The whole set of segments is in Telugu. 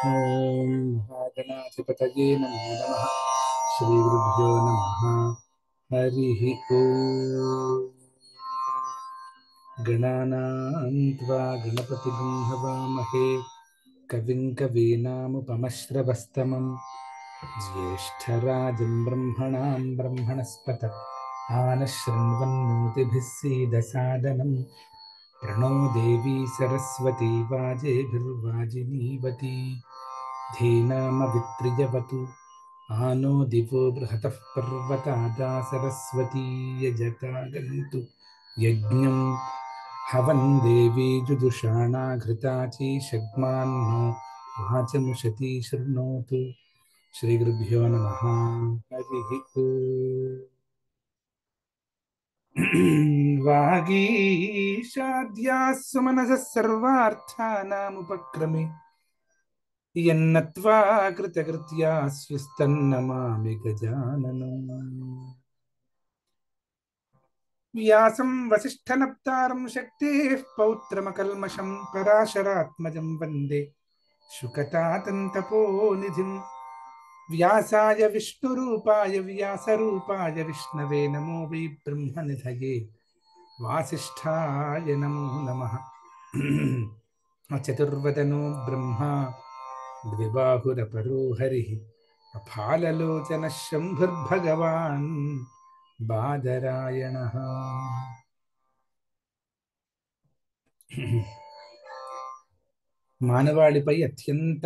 ఓం మహాగణాధిపతయే నమో నమః. శ్రీ గురుభ్యో నమః. హరి ఓం. గణానాం త్వా గణపతిం హవామహే కవిం కవీనాముపమశ్రవస్తమం జ్యేష్ఠరాజం బ్రహ్మణాం బ్రహ్మణస్పత ఆనశృణ్వన్నోతిభిः सीदसादनं प्रणो देवी सरस्वती वाजेभिर्वाजिनीवती धीनामवित्रियवतु आनो दिवो बृहतः पर्वतादा सरस्वती यजतागन्तु यज्ञं हवन् देवी जुदुषाणा घृताचीषग्मान्नो वाचमुषति शृणोतु. श्रीगुरुभ्यो नमः. हरिः ओम्. वागीशाद्याः सुमनसः सर्वार्थानामुपक्रमे यन्नत्वा कृतकृत्या स्युस्तन्नमामि गजाननम्. व्यासं वसिष्ठनप्तारं शक्तेः पौत्रमकल्मषं पराशरात्मजं वन्दे शुकतातन्तपोनिधिं. व्यासाय विष्णुरूपाय व्यासरूपाय विष्णवे नमो वै ब्रह्मनिधये वासिष्ठाय नमो नमः. चतुर्वदनो ब्रह्मा द्विबाहुरपरो हरिः अफाललोचनः शम्भुर्भगवान् बादरायणः. మానవాళిపై అత్యంత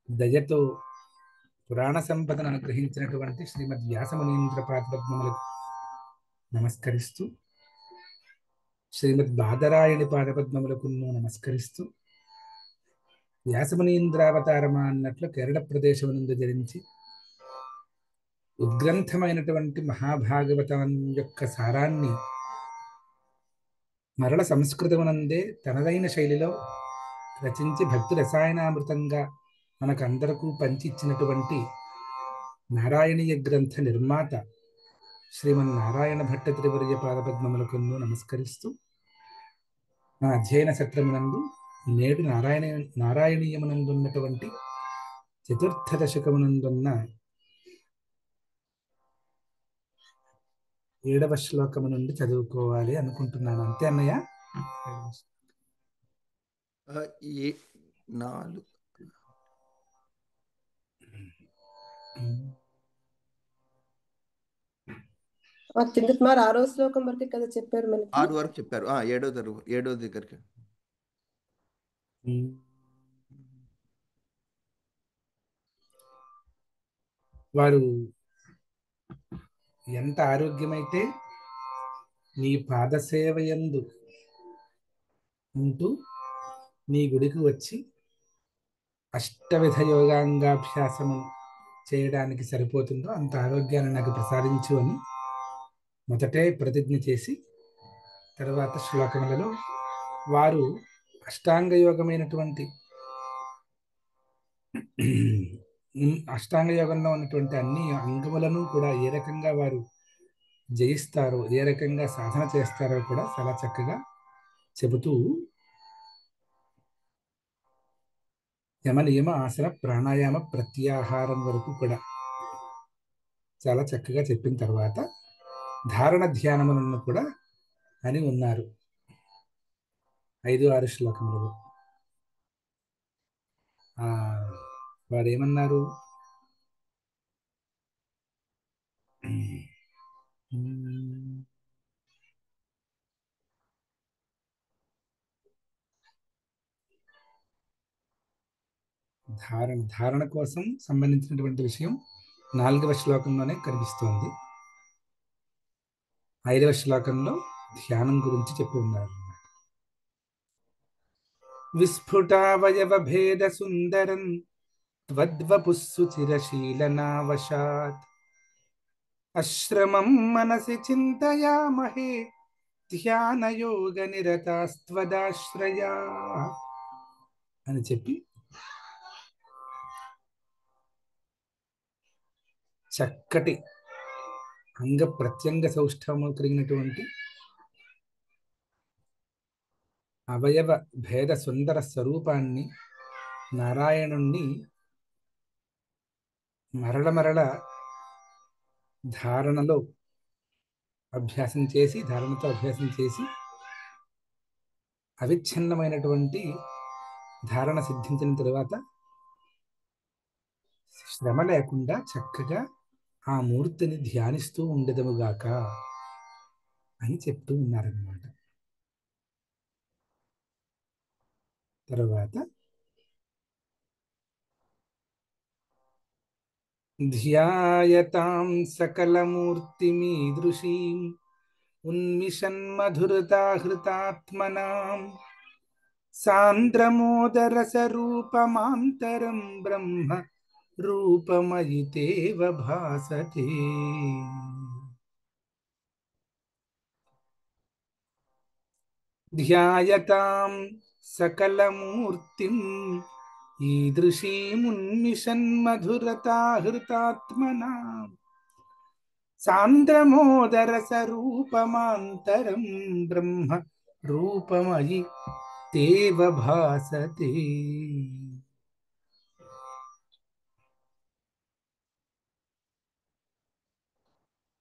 దయతో పురాణ సంపదను అనుగ్రహించినటువంటి శ్రీమద్ వ్యాసమునీంద్ర పాదపద్మములకు నమస్కరిస్తూ, శ్రీమద్ బాదరాయణి పాదపద్మములకు నమస్కరిస్తూ, వ్యాసమునీంద్రావతారమా అన్నట్లు కేరళ ప్రదేశమునందు జరించి ఉద్గ్రంథమైనటువంటి మహాభాగవతం యొక్క సారాన్ని మరల సంస్కృతమునందే తనదైన శైలిలో రచించి భక్తి రసాయనామృతంగా మనకందరకు పంచి ఇచ్చినటువంటి నారాయణీయ గ్రంథ నిర్మాత శ్రీమన్నారాయణ భట్ట త్రివర్య పాదపద్మములకు నమస్కరిస్తూ, నా అధ్యయన సత్రమునందు నేడు నారాయణీయమునందున్నటువంటి చతుర్థ దశకమునందున్న 7వ శ్లోకము నుండి చదువుకోవాలి అనుకుంటున్నాను. అంతే అన్నయ్య? 4 కింద సుమారు 6వ శ్లోకం వరకు కదా చెప్పారు మనకి. 6 వరకు చెప్పారు. 7వ దగ్గరికి వారు ఎంత ఆరోగ్యమైతే నీ పాదసేవయందు ఉంటూ నీ గుడికి వచ్చి అష్టవిధ యోగాంగాభ్యాసము చేయడానికి సరిపోతుందో అంత ఆరోగ్యాన్ని నాకు ప్రసాదించు అని మొదటే ప్రతిజ్ఞ చేసి, తర్వాత శ్లోకములలో వారు అష్టాంగ యోగమైనటువంటి అష్టాంగ యోగంలో ఉన్నటువంటి అన్ని అంగములను కూడా ఏ రకంగా వారు జయిస్తారో, ఏ రకంగా సాధన చేస్తారో కూడా చాలా చక్కగా చెబుతూ యమ నియమ ఆసన ప్రాణాయామ ప్రత్యాహారం వరకు కూడా చాలా చక్కగా చెప్పిన తర్వాత ధారణ ధ్యానములను కూడా అని ఉన్నారు 5-6 శ్లోకములలో. వారు ఏమన్నారు? ధారణ కోసం సంబంధించినటువంటి విషయం 4వ శ్లోకంలోనే కనిపిస్తోంది. 5వ శ్లోకంలో ధ్యానం గురించి చెప్పి ఉన్నారు. విస్ఫుటావయవ భేద సుందరం త్వద్వపుస్సు చిరశీలనావశాత్ అశ్రమం మనసి చింతయామహే ధ్యానయోగ నిరతాస్త్వదాశ్రయా అని చెప్పి చక్కటి అంగ ప్రత్యంగ సౌష్ఠవము కలిగినటువంటి అవయవ భేద సుందర స్వరూపాన్ని నారాయణుణ్ణి మరల మరల ధారణతో అభ్యాసం చేసి అవిచ్ఛిన్నమైనటువంటి ధారణ సిద్ధించిన తరువాత శ్రమ లేకుండా చక్కగా ఆ మూర్తిని ధ్యానిస్తూ ఉండేదముగాక అని చెప్తూ ఉన్నారన్నమాట. తర్వాత ధ్యాయతాం సకలమూర్తిమీదృశీం ఉన్మిషన్మధురతాహృతాత్మనాం సాంద్రమోదరసరూపమాంతరం బ్రహ్మ రూపమయితేవ భాసతే. ధ్యాయతాం సకలమూర్తిం ఈదృశీమున్మిషన్మధురతాహృతాత్మనాం సాంద్రమోదరసరూపమాంతరం బ్రహ్మ రూపమయి తేవ భాసతే.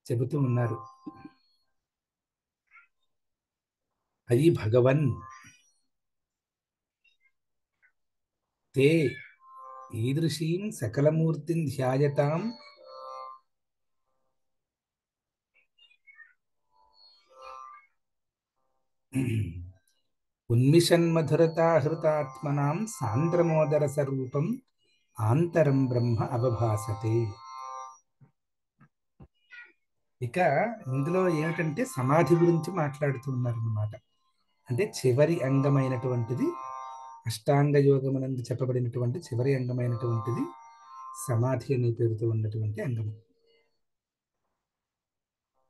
చెబుతూ ఉన్నారు, అయి భగవన్ తే ఈదృశీం సకలమూర్తిం ధ్యాయతాం ఉన్మిషన్మధురతాహృతాత్మనాం సాంద్రమోదరసరూపం ఆంతరం బ్రహ్మ అవభాసతే. ఇక ఇందులో ఏమిటంటే సమాధి గురించి మాట్లాడుతూ ఉన్నారన్నమాట. అంటే చివరి అంగమైనటువంటిది, అష్టాంగ యోగమునందు చెప్పబడినటువంటి చివరి అంగమైనటువంటిది సమాధి అనే పేరుతో ఉన్నటువంటి అంగము.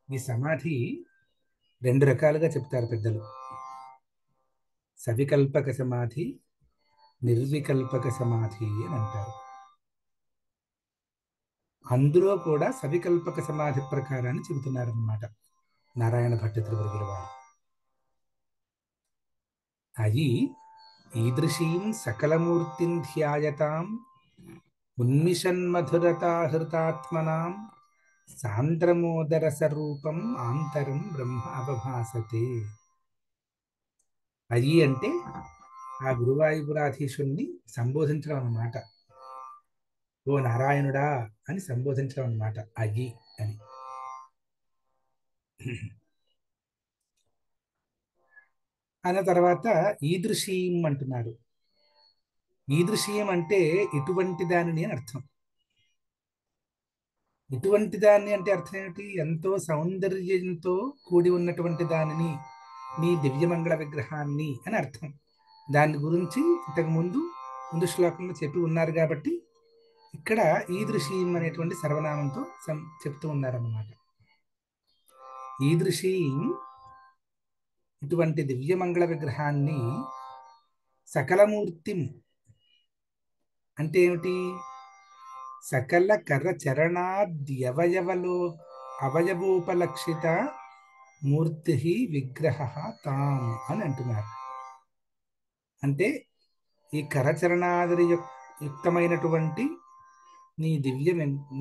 ఈ సమాధి రెండు రకాలుగా చెప్తారు పెద్దలు. సవికల్పక సమాధి, నిర్వికల్పక సమాధి అని అంటారు. అందులో కూడా సవికల్పక సమాధి ప్రకారాన్ని చెబుతున్నారన్నమాట నారాయణ భట్ట త్రిపురగుల వారు. అయి ఈదృశీం సకలమూర్తిం ధ్యాయతాం ఉన్మిషన్మధురతాహృతాత్మనాం సాంద్రమోదరసరూపం ఆంతరం బ్రహ్మ అవభాసతే. అయి అంటే ఆ గురువాయూపురాధీశుణ్ణి సంబోధించడం అన్నమాట. ఓ నారాయణుడా అని సంబోధించడం అన్నమాట అయి అని. అన్న తర్వాత ఈదృశీం అంటున్నారు. ఈదృశీం అంటే ఇటువంటి దానిని అని అర్థం. ఇటువంటి దాన్ని అంటే అర్థం ఏమిటి? ఎంతో సౌందర్యంతో కూడి ఉన్నటువంటి దానిని, నీ దివ్యమంగళ విగ్రహాన్ని అని అర్థం. దాని గురించి ఇంతకు ముందు శ్లోకంలో చెప్పి ఉన్నారు కాబట్టి ఇక్కడ ఈదృశీం అనేటువంటి సర్వనామంతో చెప్తూ ఉన్నారన్నమాట. ఈదృశీం ఇటువంటి దివ్యమంగళ విగ్రహాన్ని, సకలమూర్తిం అంటే ఏమిటి? సకల అవయవోపలక్షిత మూర్తి విగ్రహ తాం అని అంటున్నారు. అంటే ఈ కరచరణాది యుక్తమైనటువంటి నీ దివ్య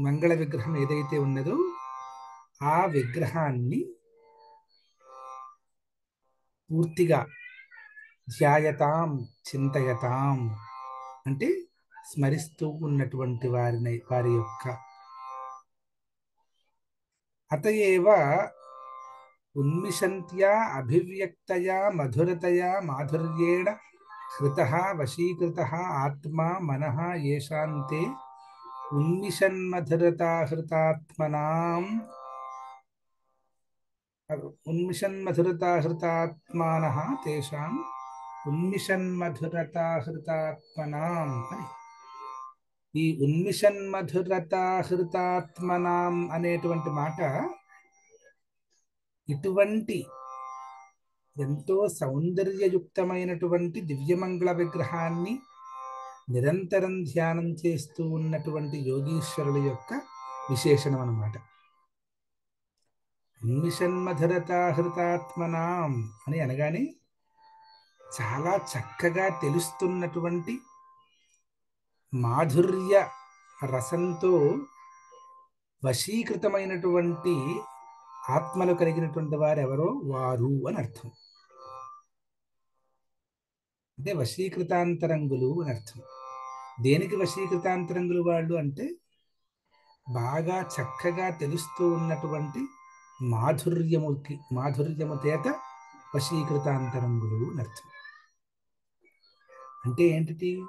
మంగళ విగ్రహం ఏదైతే ఉన్నదో ఆ విగ్రహాన్ని పూర్తిగా ధ్యాయతాం చింతయతాం అంటే స్మరిస్తూ ఉన్నటువంటి వారి యొక్క అతయేవ ఉన్మిషంత్యా అభివ్యక్తయా మధురతయా మాధుర్యేణ హృతః వశీకృతః ఆత్మా మనః యేషాంతే ఉన్మిషన్మధురతాహృతాత్మానః తేషాం ఉన్మిషన్మధురతాహృతాత్మనాం అని. ఈ ఉన్మిషన్మధురతాహృతాత్మనాం అనేటువంటి మాట ఇటువంటి ఎంతో సౌందర్యయుక్తమైనటువంటి దివ్యమంగళ విగ్రహాన్ని నిరంతరం ధ్యానం చేస్తూ ఉన్నటువంటి యోగీశ్వరుల యొక్క విశేషణం అన్నమాట. ఉన్మిషన్మధురతాహృతాత్మనాం అని అనగానే చాలా చక్కగా తెలుస్తున్నటువంటి మాధుర్య రసంతో వశీకృతమైనటువంటి ఆత్మలు కలిగినటువంటి వారు ఎవరో వారు అని అర్థం. అంటే వశీకృతాంతరంగులు అని అర్థం. దేనికి వశీకృతాంతరంగులు వాళ్ళు అంటే బాగా చక్కగా తెలుస్తూ ఉన్నటువంటి మాధుర్యము చేత వశీకృతాంతరంగులు అని అర్థం. అంటే ఏంటిది?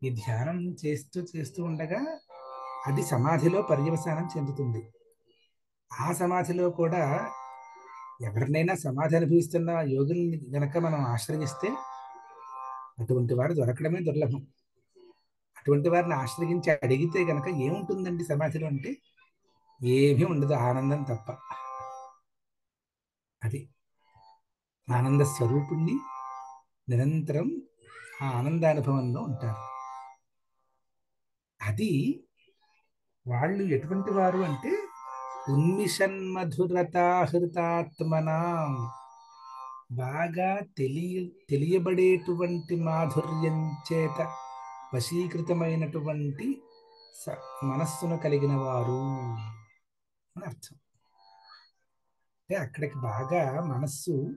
ఈ ధ్యానం చేస్తూ చేస్తూ ఉండగా అది సమాధిలో పర్యవసానం చెందుతుంది. ఆ సమాధిలో కూడా ఎవరినైనా సమాధి అనుభవిస్తున్న యోగుల్ని గనక మనం ఆశ్రయిస్తే అటువంటి వారు దొరకడమే దుర్లభం. అటువంటి వారిని ఆశ్రయించి అడిగితే గనక ఏముంటుందండి సమాధిలో అంటే ఏమీ ఉండదు, ఆనందం తప్ప. అది ఆనంద స్వరూపుణ్ణి నిరంతరం ఆ ఆనందానుభవంలో ఉంటారు. అది వాళ్ళు ఎటువంటి వారు అంటే ఉన్మిషన్మధురతాహృతాత్మనా, బాగా తెలియబడేటువంటి మాధుర్యం చేత వశీకృతమైనటువంటి మనస్సును కలిగిన వారు అని అర్థం. అంటే అక్కడికి బాగా మనస్సు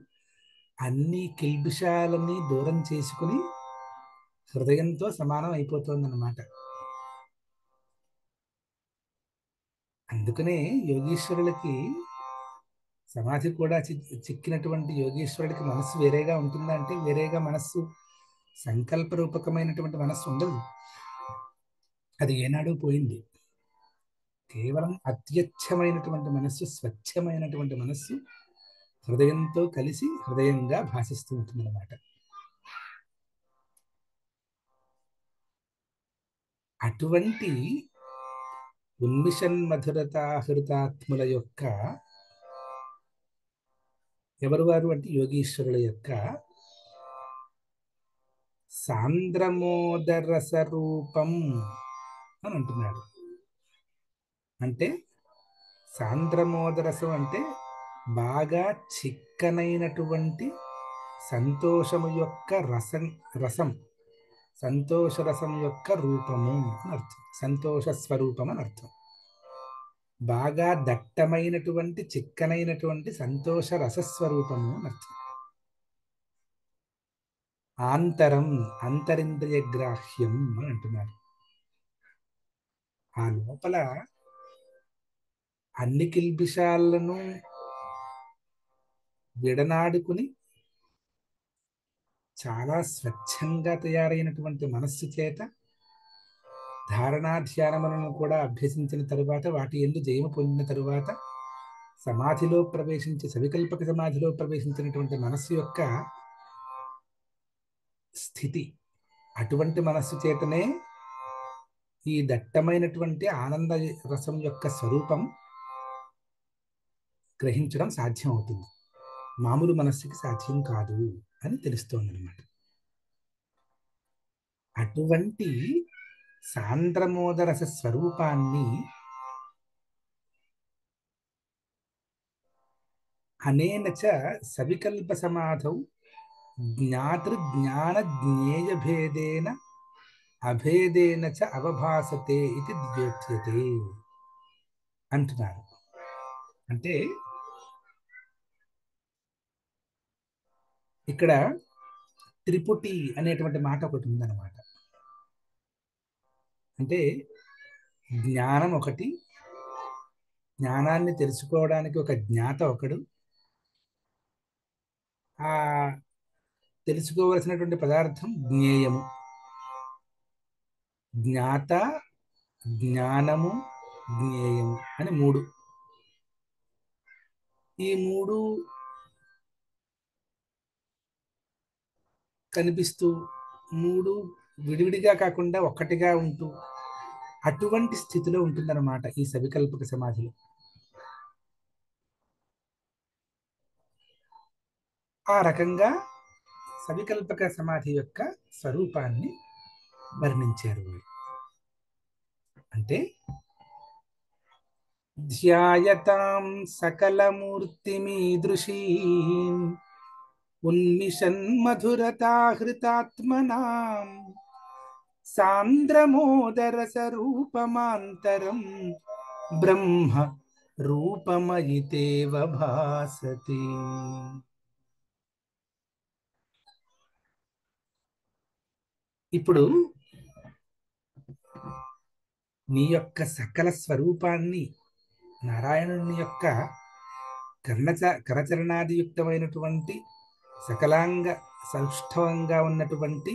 అన్ని కిల్బిషాలని దూరం చేసుకుని హృదయంతో సమానం అయిపోతుందన్నమాట. అందుకనే యోగీశ్వరులకి సమాధి కూడా చిక్కినటువంటి యోగీశ్వరుడికి మనస్సు వేరేగా ఉంటుందా అంటే వేరేగా మనస్సు సంకల్ప రూపకమైనటువంటి మనస్సు ఉండదు. అది ఏనాడో పోయింది. కేవలం అత్యచ్చమైనటువంటి మనస్సు, స్వచ్ఛమైనటువంటి మనస్సు హృదయంతో కలిసి హృదయంగా భాషిస్తూ ఉంటుంది అన్నమాట. అటువంటి ఉన్మిషన్మధురతాహృతాత్ముల యొక్క ఎవరు వారు అంటే యోగీశ్వరుల యొక్క సాంద్రమోదరస రూపం అని అంటున్నాడు. అంటే సాంద్రమోదరసం అంటే బాగా చిక్కనైనటువంటి సంతోషము యొక్క రసం సంతోష రసం యొక్క రూపము అని అర్థం. సంతోష స్వరూపం అని అర్థం. బాగా దట్టమైనటువంటి చిక్కనైనటువంటి సంతోష రసస్వరూపము అని అర్థం. ఆంతరం, అంతరింద్రియ గ్రాహ్యం అని అంటున్నారు. ఆ లోపల అన్ని కిల్బిషాలను విడనాడుకుని చాలా స్వచ్ఛంగా తయారైనటువంటి మనస్సు చేత ధారణా ధ్యానములను కూడా అభ్యసించిన తరువాత, వాటి యందు జయము పొందిన తరువాత సమాధిలో ప్రవేశించి సవికల్పక సమాధిలో ప్రవేశించినటువంటి మనస్సు యొక్క స్థితి, అటువంటి మనస్సు చేతనే ఈ దట్టమైనటువంటి ఆనంద రసం యొక్క స్వరూపం గ్రహించడం సాధ్యం అవుతుంది. మామూలు మనస్సుకి సాధ్యం కాదు అని తెలుస్తోంది అన్నమాట. అటువంటి సాంద్రమోదరస స్వరూపాన్ని అనేన చ సవికల్ప సమాధౌ జ్ఞాతృజ్ఞాన జ్ఞేయ భేదేన అభేదేన చ అవభాసతే ఇది ద్యోచ్యతే అంటున్నారు. అంటే ఇక్కడ త్రిపుటి అనేటువంటి మాట ఒకటి ఉందన్నమాట. అంటే జ్ఞానం ఒకటి, జ్ఞానాన్ని తెలుసుకోవడానికి ఒక జ్ఞాత ఒకడు, ఆ తెలుసుకోవలసినటువంటి పదార్థం జ్ఞేయము. జ్ఞాత, జ్ఞానము, జ్ఞేయము అని మూడు. ఈ మూడు కనిపిస్తూ, మూడు విడివిడిగా కాకుండా ఒక్కటిగా ఉంటూ అటువంటి స్థితిలో ఉంటుందన్నమాట ఈ సవికల్పక సమాధిలో. ఆ రకంగా సవికల్పక సమాధి యొక్క స్వరూపాన్ని వర్ణించారు. అంటే ధ్యాయతాం సకలమూర్తిమీదృశీం ఉన్మిషన్మధురతాహృతాత్మనాం సాంద్రమోదర స్వరూపమాంతరం బ్రహ్మ రూపమయితేవ భాసతే. ఇప్పుడు నీ యొక్క సకల స్వరూపాన్ని, నారాయణుని యొక్క కరచరణాదియుక్తమైనటువంటి సకలాంగ సౌష్ఠవంగా ఉన్నటువంటి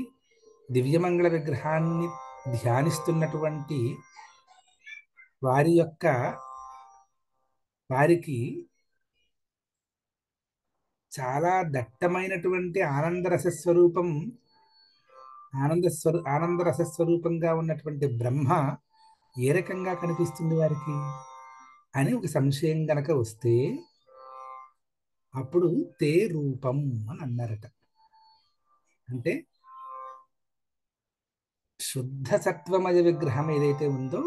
దివ్యమంగళ విగ్రహాన్ని ధ్యానిస్తున్నటువంటి వారికి చాలా దట్టమైనటువంటి ఆనందరసస్వరూపంగా ఉన్నటువంటి బ్రహ్మ ఏ రకంగా కనిపిస్తుంది వారికి అని ఒక సంశయం గనక వస్తే అప్పుడు తే రూపం అని అన్నారట. అంటే శుద్ధ సత్వమయ విగ్రహం ఏదైతే ఉందో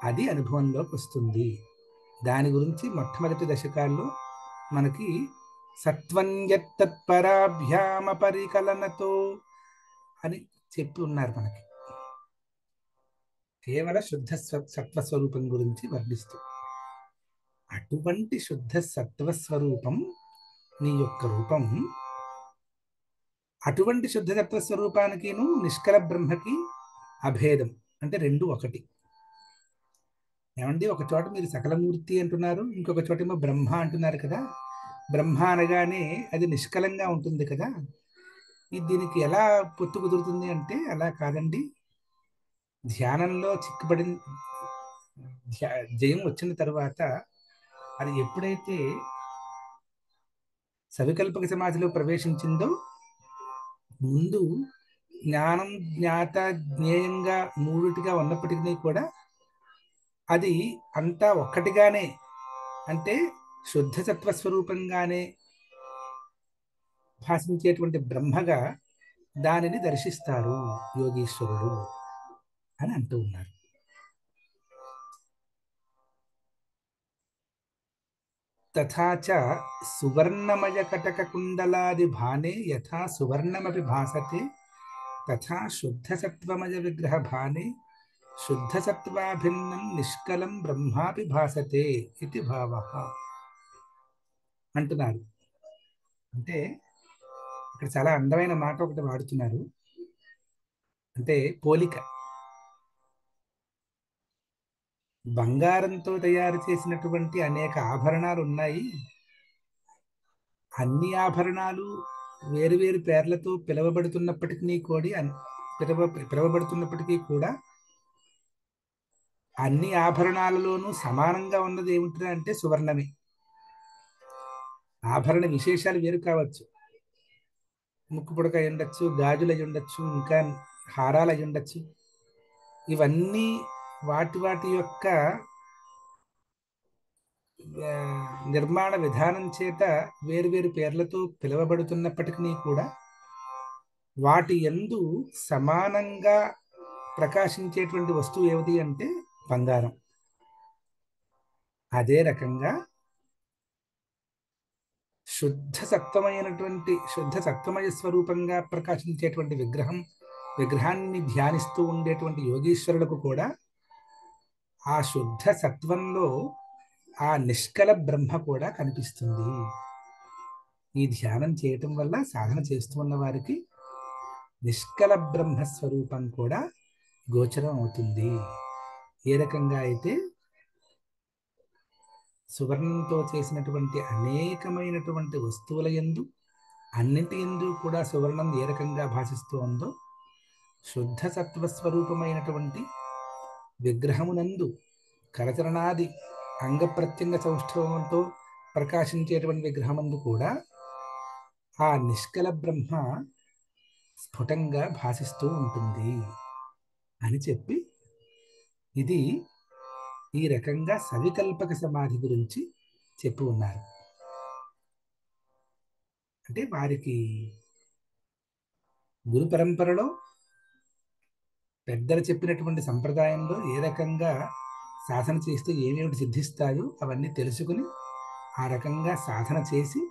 అది అనుభవంలోకి వస్తుంది. దాని గురించి మొట్టమొదటి దశకాల్లో మనకి సత్వంజత్తత్పరాభ్యామ పరికలనతో అని చెప్పి ఉన్నారు. మనకి కేవల శుద్ధ సత్వస్వరూపం గురించి వర్ణిస్తూ, అటువంటి శుద్ధ సత్వస్వరూపం నీ యొక్క రూపం, అటువంటి శుద్ధ సత్వస్వరూపానికిను నిష్కల బ్రహ్మకి అభేదం. అంటే రెండు ఒకటి. ఏమండి, ఒక చోట మీరు సకలమూర్తి అంటున్నారు, ఇంకొక చోట ఏమో బ్రహ్మ అంటున్నారు కదా. బ్రహ్మ అనగానే అది నిష్కలంగా ఉంటుంది కదా. దీనికి ఎలా పొత్తు కుదురుతుంది అంటే అలా కాదండి. ధ్యానంలో చిక్కుబడి జయం వచ్చిన తర్వాత అది ఎప్పుడైతే సవికల్పక సమాధిలో ప్రవేశించిందో, ముందు జ్ఞానం జ్ఞాత జ్ఞేయంగా మూడుటిగా ఉన్నప్పటికీ కూడా అది అంతా ఒక్కటిగానే, అంటే శుద్ధ సత్వస్వరూపంగానే భాషించేటువంటి బ్రహ్మగా దానిని దర్శిస్తారు యోగీశ్వరుడు అని అంటూ ఉన్నారు. తథాచ సువర్ణమయ కటక కుండలాది భానే యథా సువర్ణమపి భాసతే తథా శుద్ధ సత్వమయ విగ్రహ భానే శుద్ధ సత్వాభిన్నం నిష్కలం బ్రహ్మాపి భాసతే ఇది భావః అంటున్నారు. అంటే ఇక్కడ చాలా అందమైన మాట ఒకటి వాడుతున్నారు. అంటే పోలిక. బంగారంతో తయారు చేసినటువంటి అనేక ఆభరణాలు ఉన్నాయి. అన్ని ఆభరణాలు వేరువేరు పేర్లతో పిలువబడుతున్నప్పటికీ కూడా అన్ని ఆభరణాలలోనూ సమానంగా ఉన్నది ఏమిటి అంటే సువర్ణమే. ఆభరణ విశేషాలు వేరు కావచ్చు. ముక్కు పుడక అయి ఉండొచ్చు, గాజులు అయి ఉండొచ్చు, ఇంకా హారాలు అయి ఉండొచ్చు. ఇవన్నీ వాటి యొక్క నిర్మాణ విధానం చేత వేరువేరు పేర్లతో పిలువబడుతున్నప్పటికీ కూడా వాటి యందు సమానంగా ప్రకాశించేటువంటి వస్తువు ఏమిటి అంటే బంగారం. అదే రకంగా శుద్ధ సత్వమయ స్వరూపంగా ప్రకాశించేటువంటి విగ్రహాన్ని ధ్యానిస్తూ ఉండేటువంటి యోగీశ్వరులకు కూడా ఆ శుద్ధ సత్వంలో ఆ నిష్కల బ్రహ్మ కూడా కనిపిస్తుంది. ఈ ధ్యానం చేయటం వల్ల, సాధన చేస్తూ ఉన్న వారికి నిష్కల బ్రహ్మస్వరూపం కూడా గోచరం అవుతుంది. ఏ రకంగా అయితే సువర్ణంతో చేసినటువంటి అనేకమైనటువంటి వస్తువుల యందు, అన్నింటి యందు కూడా సువర్ణం ఏ రకంగా భాషిస్తూ ఉందో, శుద్ధ సత్వస్వరూపమైనటువంటి విగ్రహమునందు కరచరణాది అంగ ప్రత్యంగ సౌష్ఠవంతో ప్రకాశించేటువంటి విగ్రహమందు కూడా ఆ నిష్కల బ్రహ్మ స్ఫుటంగా భాషిస్తూ ఉంటుంది అని చెప్పి, ఇది ఈ రకంగా సవికల్పక సమాధి గురించి చెప్పి ఉన్నారు. అంటే వారికి గురు పరంపరలో పెద్దలు చెప్పినటువంటి సంప్రదాయంలో ఏ రకంగా సాధన చేస్తే ఏమేమిటి సిద్ధిస్తాయో అవన్నీ తెలుసుకుని ఆ రకంగా సాధన చేసి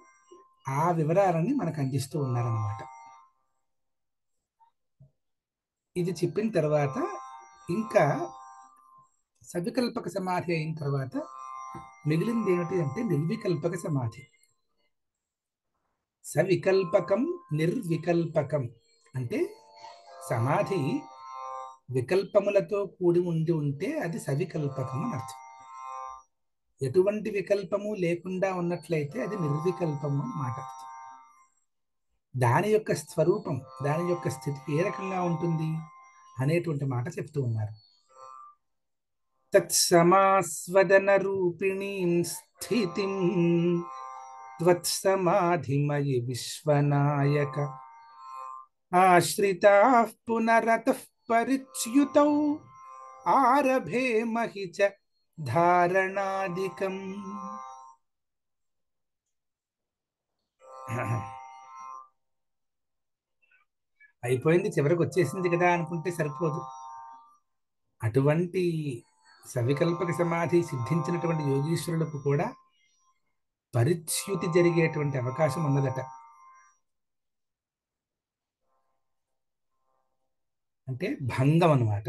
ఆ వివరాలని మనకు అందిస్తూ ఉన్నారన్నమాట. ఇది చెప్పిన తర్వాత ఇంకా సవికల్పక సమాధి అయిన తర్వాత మిగిలింది ఏమిటి అంటే నిర్వికల్పక సమాధి. సవికల్పకం నిర్వికల్పకం అంటే సమాధి వికల్పములతో కూడి ఉంటే అది సవికల్పకం అని అర్థం. ఎటువంటి వికల్పము లేకుండా ఉన్నట్లయితే అది నిర్వికల్పము అన్నమాట. దాని యొక్క స్వరూపం, దాని యొక్క స్థితి ఏ రకంగా ఉంటుంది అనేటువంటి మాట చెప్తూ ఉన్నారు. తత్సమాస్వదన రూపిణీం స్థితిం త్వత్సమాధిమయి విశ్వనాయక ఆశ్రితాః పునరతః పరిచ్యుతౌ ఆరభేమహి చ ధారణాదికం. అయిపోయింది, చివరికి వచ్చేసింది కదా అనుకుంటే సరిపోదు. అటువంటి సవికల్పక సమాధి సిద్ధించినటువంటి యోగీశ్వరులకు కూడా పరిచ్యుతి జరిగేటువంటి అవకాశం ఉన్నదట. అంటే భంగం అన్నమాట.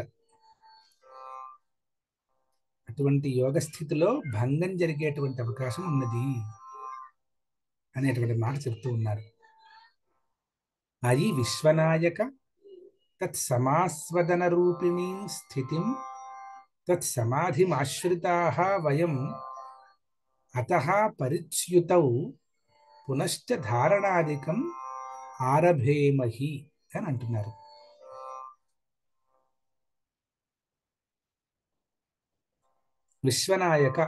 అటువంటి యోగ స్థితిలో భంగం జరిగేటువంటి అవకాశం ఉన్నది అనేటువంటి మాట చెప్తూ ఉన్నారు. అది విశ్వనాయక తత్సమాస్వదన రూపిణీం స్థితిం తత్సమాధిమాశ్రితాః వయం అతః పరిచ్యుతౌ పునశ్చ ధారణాదికం ఆరభేమహి అని అంటున్నారు. విశ్వనాయక,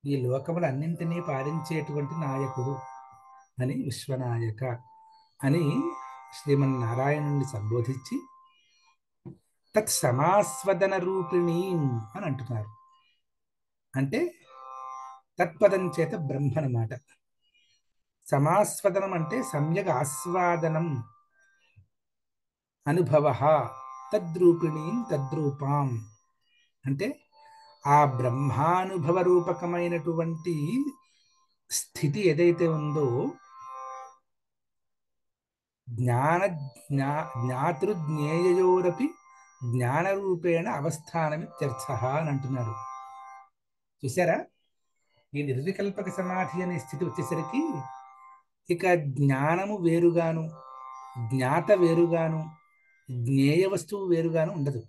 ఈ లోకములన్నింటినీ పాలించేటువంటి నాయకుడు అని విశ్వనాయక అని శ్రీమన్నారాయణుని సంబోధించి తత్సమాస్వదన రూపిణీం అని అంటున్నారు. అంటే తత్పదం చేత బ్రహ్మ అన్నమాట. సమాస్వదనం అంటే సమ్యక్ ఆస్వాదనం, అనుభవ, తద్రూపిణీం తద్రూపాం అంటే ఆ బ్రహ్మానుభవ రూపకమైనటువంటి స్థితి ఏదైతే ఉందో జ్ఞాతృజ్ఞేయోరపి జ్ఞానరూపేణ అవస్థానమిత్యర్థ అని అంటున్నారు. చూసారా, ఈ నిర్వికల్పక సమాధి అనే స్థితి వచ్చేసరికి ఇక జ్ఞానము వేరుగాను, జ్ఞాత వేరుగాను, జ్ఞేయ వస్తువు వేరుగాను ఉండదు.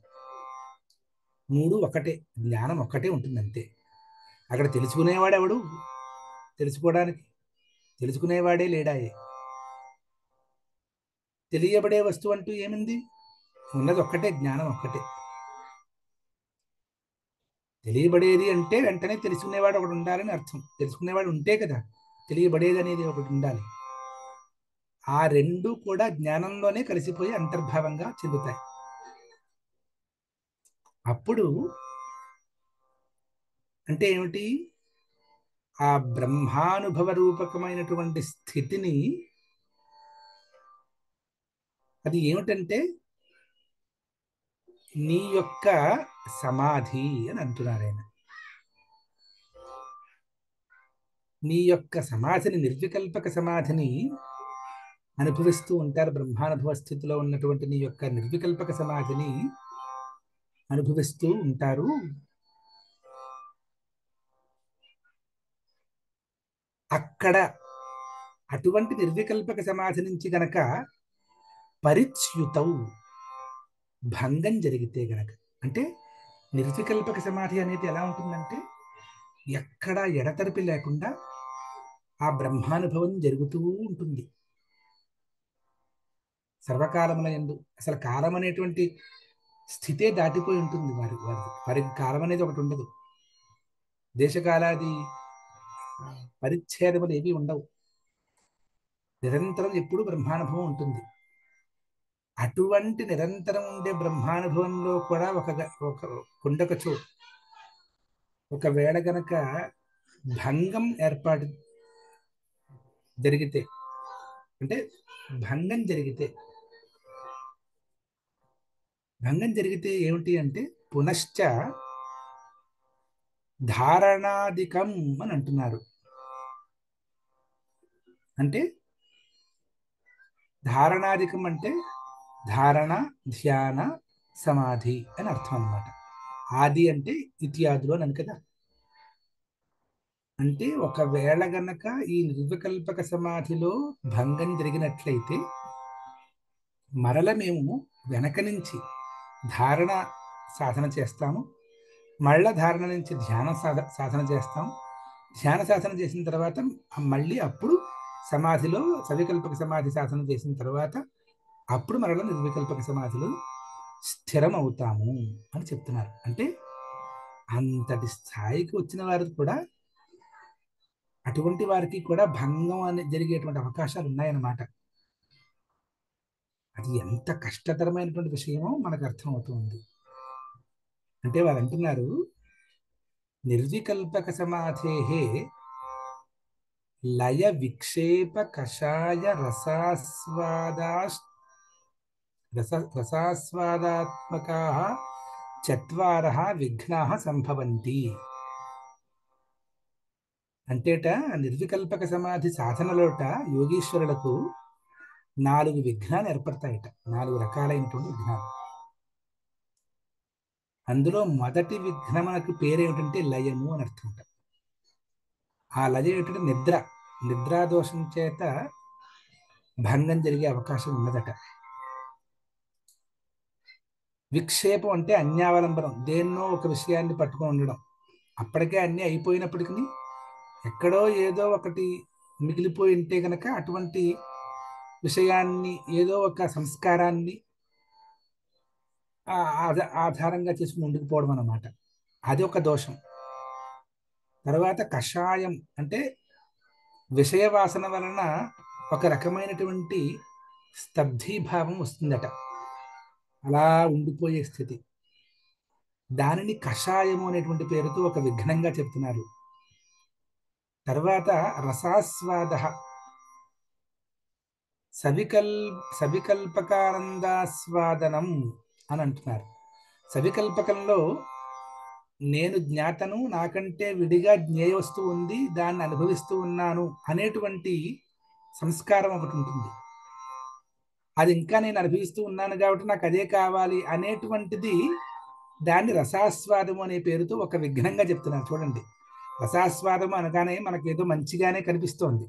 మూడు ఒకటే, జ్ఞానం ఒక్కటే ఉంటుంది అంతే. అక్కడ తెలుసుకునేవాడు ఎవడు? తెలుసుకోవడానికి తెలుసుకునేవాడే లేడాయే. తెలియబడే వస్తువు అంటూ ఏమింది? ఉన్నది ఒక్కటే, జ్ఞానం ఒక్కటే. తెలియబడేది అంటే వెంటనే తెలుసుకునేవాడు ఒకటి ఉండాలని అర్థం. తెలుసుకునేవాడు ఉంటే కదా తెలియబడేది అనేది ఒకటి ఉండాలి. ఆ రెండు కూడా జ్ఞానంలోనే కలిసిపోయి అంతర్భావంగా చెందుతాయి. అప్పుడు అంటే ఏమిటి? ఆ బ్రహ్మానుభవ రూపకమైనటువంటి స్థితిని, అది ఏమిటంటే నీ యొక్క సమాధి అని అంటున్నారు ఆయన. నీ యొక్క సమాధిని, నిర్వికల్పక సమాధిని అనుభవిస్తూ ఉంటారు. బ్రహ్మానుభవ స్థితిలో ఉన్నటువంటి నీ యొక్క నిర్వికల్పక సమాధిని అనుభవిస్తూ ఉంటారు. అక్కడ అటువంటి నిర్వికల్పక సమాధి నుంచి గనక పరిచ్యుతౌ భంగం జరిగితే గనక, అంటే నిర్వికల్పక సమాధి అనేది ఎలా ఉంటుందంటే ఎక్కడా ఎడతెరిపి లేకుండా ఆ బ్రహ్మానుభవం జరుగుతూ ఉంటుంది సర్వకాలముల యందు. అసలు కాలం అనేటువంటి స్థితే దాటిపోయి ఉంటుంది వారికి కాలం అనేది ఒకటి ఉండదు. దేశకాలాది పరిచ్ఛేదములు ఏవి ఉండవు. నిరంతరం ఎప్పుడు బ్రహ్మానుభవం ఉంటుంది. అటువంటి నిరంతరం ఉండే బ్రహ్మానుభవంలో కూడా ఉండకచో ఒకవేళ గనక భంగం ఏర్పాటు జరిగితే, అంటే భంగం జరిగితే ఏమిటి అంటే పునశ్చ ధారణాదికం అని అంటున్నారు. అంటే ధారణాదికం అంటే ధారణ, ధ్యాన, సమాధి అని అర్థం అన్నమాట. ఆది అంటే ఇత్యాదులు అని కదా. అంటే ఒకవేళ గనక ఈ నిర్వికల్పక సమాధిలో భంగం జరిగినట్లయితే మరల మేము వెనక నుంచి ధారణ సాధన చేస్తాము, మళ్ళా ధారణ నుంచి ధ్యాన సాధన చేస్తాం. ధ్యాన సాధన చేసిన తర్వాత మళ్ళీ అప్పుడు సమాధిలో సవికల్పక సమాధి సాధన చేసిన తర్వాత అప్పుడు మరల నిర్వికల్పక సమాధిలో స్థిరం అవుతాము అని చెప్తున్నారు. అంటే అంతటి స్థాయికి వచ్చిన వారు కూడా, అటువంటి వారికి కూడా భంగం అని జరిగేటువంటి అవకాశాలు ఉన్నాయన్నమాట. అది ఎంత కష్టతరమైనటువంటి విషయమో మనకు అర్థమవుతుంది. అంటే వారు అంటున్నారు, నిర్వికల్పక సమాధేహే లయ విక్షేప కషాయ రసాస్వాదాత్మకాః చత్వారః విఘ్నాః సంభవంతి. అంటేట నిర్వికల్పక సమాధి సాధనలోట యోగీశ్వరులకు 4 విఘ్నాలు ఏర్పడతాయట. 4 రకాలైనటువంటి విఘ్నాలు. అందులో మొదటి విఘ్నమునకు పేరేమిటంటే లయము అని అర్థం. ఆ లయ ఏమిటంటే నిద్ర. నిద్రాదోషం చేత భంగం జరిగే అవకాశం ఉన్నదట. విక్షేపం అంటే అన్యావలంబనం, దేన్నో ఒక విషయాన్ని పట్టుకొని ఉండడం. అప్పటికే అన్నీ అయిపోయినప్పటికీ ఎక్కడో ఏదో ఒకటి మిగిలిపోయి ఉంటే కనుక అటువంటి విషయాన్ని, ఏదో ఒక సంస్కారాన్ని ఆధారంగా చేసుకుని ముందుకు పోవడం అన్నమాట. అది ఒక దోషం. తర్వాత కషాయం అంటే విషయ వాసన వలన ఒక రకమైనటువంటి స్తబ్ధీభావం వస్తుందట, అలా ఉండిపోయే స్థితి. దానిని కషాయము అనేటువంటి పేరుతో ఒక విఘ్నంగా చెప్తున్నారు. తర్వాత రసాస్వాద, సవికల్పకానందాస్వాదనం అని అంటున్నారు. సవికల్పకంలో నేను జ్ఞాతను, నాకంటే విడిగా జ్ఞేయ వస్తువు ఉంది, దాన్ని అనుభవిస్తూ ఉన్నాను అనేటువంటి సంస్కారం ఒకటి ఉంటుంది. అది ఇంకా నేను అనుభవిస్తూ ఉన్నాను కాబట్టి నాకు అదే కావాలి అనేటువంటిది, దాన్ని రసాస్వాదము అనే పేరుతో ఒక విఘ్నంగా చెప్తున్నారు. చూడండి, రసాస్వాదము అనగానే మనకి ఏదో మంచిగానే కనిపిస్తోంది,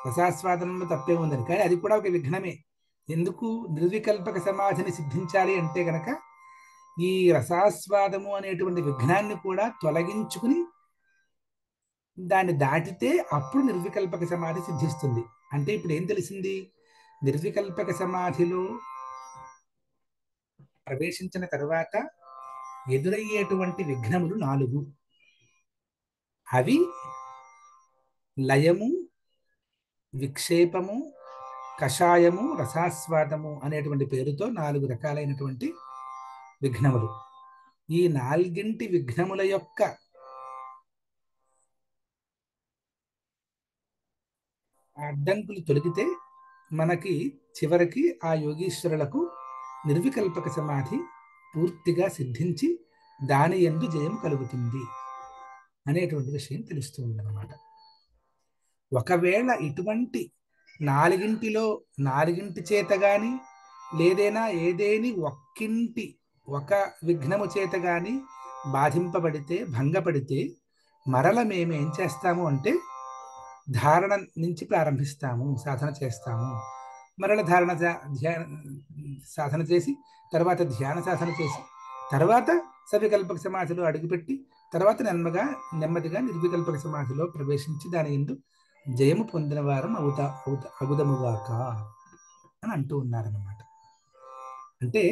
రసాస్వాదంలో తప్పే ఉందని. కానీ అది కూడా ఒక విఘ్నమే. ఎందుకు? నిర్వికల్పక సమాధిని సిద్ధించాలి అంటే గనక ఈ రసాస్వాదము అనేటువంటి విఘ్నాన్ని కూడా తొలగించుకుని దాన్ని దాటితే అప్పుడు నిర్వికల్పక సమాధి సిద్ధిస్తుంది. అంటే ఇప్పుడు ఏం తెలిసింది? నిర్వికల్పక సమాధిలో ప్రవేశించిన తర్వాత ఎదురయ్యేటువంటి విఘ్నములు 4. అవి లయము, విక్షేపము, కషాయము, రసాస్వాదము అనేటువంటి పేరుతో 4 రకాలైనటువంటి విఘ్నములు. ఈ 4 విఘ్నముల యొక్క అడ్డంకులు తొలగితే మనకి చివరికి ఆ యోగీశ్వరులకు నిర్వికల్పక సమాధి పూర్తిగా సిద్ధించి దాని యందు జయం కలుగుతుంది అనేటువంటి విషయం తెలుస్తుంది అన్నమాట. ఒకవేళ ఇటువంటి 4 చేత గాని, లేదైనా ఏదేని ఒక విఘ్నము చేత గాని బాధింపబడితే, భంగపడితే మరల మేము ఏం చేస్తాము అంటే ధారణ నుంచి ప్రారంభిస్తాము, సాధన చేస్తాము. మరల సాధన చేసి, తర్వాత ధ్యాన సాధన చేసి, తర్వాత సవికల్పక సమాధిలో అడుగుపెట్టి, తర్వాత నెమ్మదిగా నిర్వికల్పక సమాధిలో ప్రవేశించి దాని యందు జయము పొందిన వారం అగుదముగాక అని అంటూ ఉన్నారన్నమాట. అంటే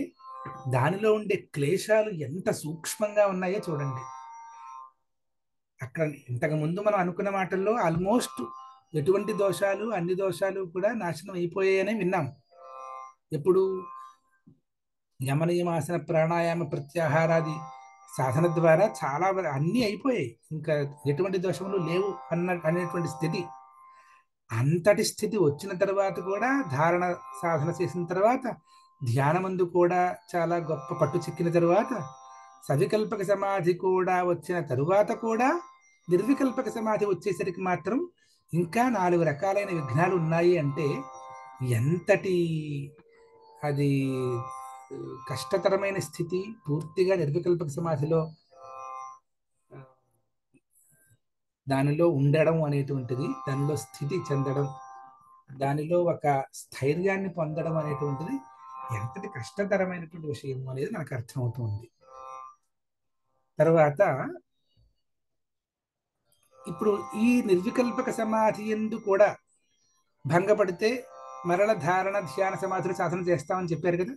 దానిలో ఉండే క్లేశాలు ఎంత సూక్ష్మంగా ఉన్నాయో చూడండి. అక్కడ ఇంతకు ముందు మనం అనుకున్న మాటల్లో ఆల్మోస్ట్ ఎటువంటి దోషాలు, అన్ని దోషాలు కూడా నాశనం అయిపోయాయనే విన్నాం. ఎప్పుడు? యమనియమాసన ప్రాణాయామ ప్రత్యాహారాది సాధన ద్వారా చాలా అన్నీ అయిపోయాయి, ఇంకా ఎటువంటి దోషములు లేవు అనేటువంటి స్థితి. అంతటి స్థితి వచ్చిన తర్వాత కూడా, ధారణ సాధన చేసిన తర్వాత, ధ్యానమందు కూడా చాలా గొప్ప పట్టు చిక్కిన తరువాత, సవికల్పక సమాధి కూడా వచ్చిన తరువాత కూడా నిర్వికల్పక సమాధి వచ్చేసరికి మాత్రం ఇంకా 4 రకాలైన విఘ్నాలు ఉన్నాయి. అంటే ఎంతటి అది కష్టతరమైన స్థితి. పూర్తిగా నిర్వికల్పక సమాధిలో దానిలో ఉండడం అనేటువంటిది, దానిలో స్థితి చెందడం, దానిలో ఒక స్థైర్యాన్ని పొందడం అనేటువంటిది ఎంతటి కష్టతరమైనటువంటి విషయం అనేది మనకు అర్థమవుతుంది. తర్వాత ఇప్పుడు ఈ నిర్వికల్పక సమాధి యందు కూడా భంగపడితే మరల ధారణ ధ్యాన సమాధులు సాధన చేస్తామని చెప్పారు కదా.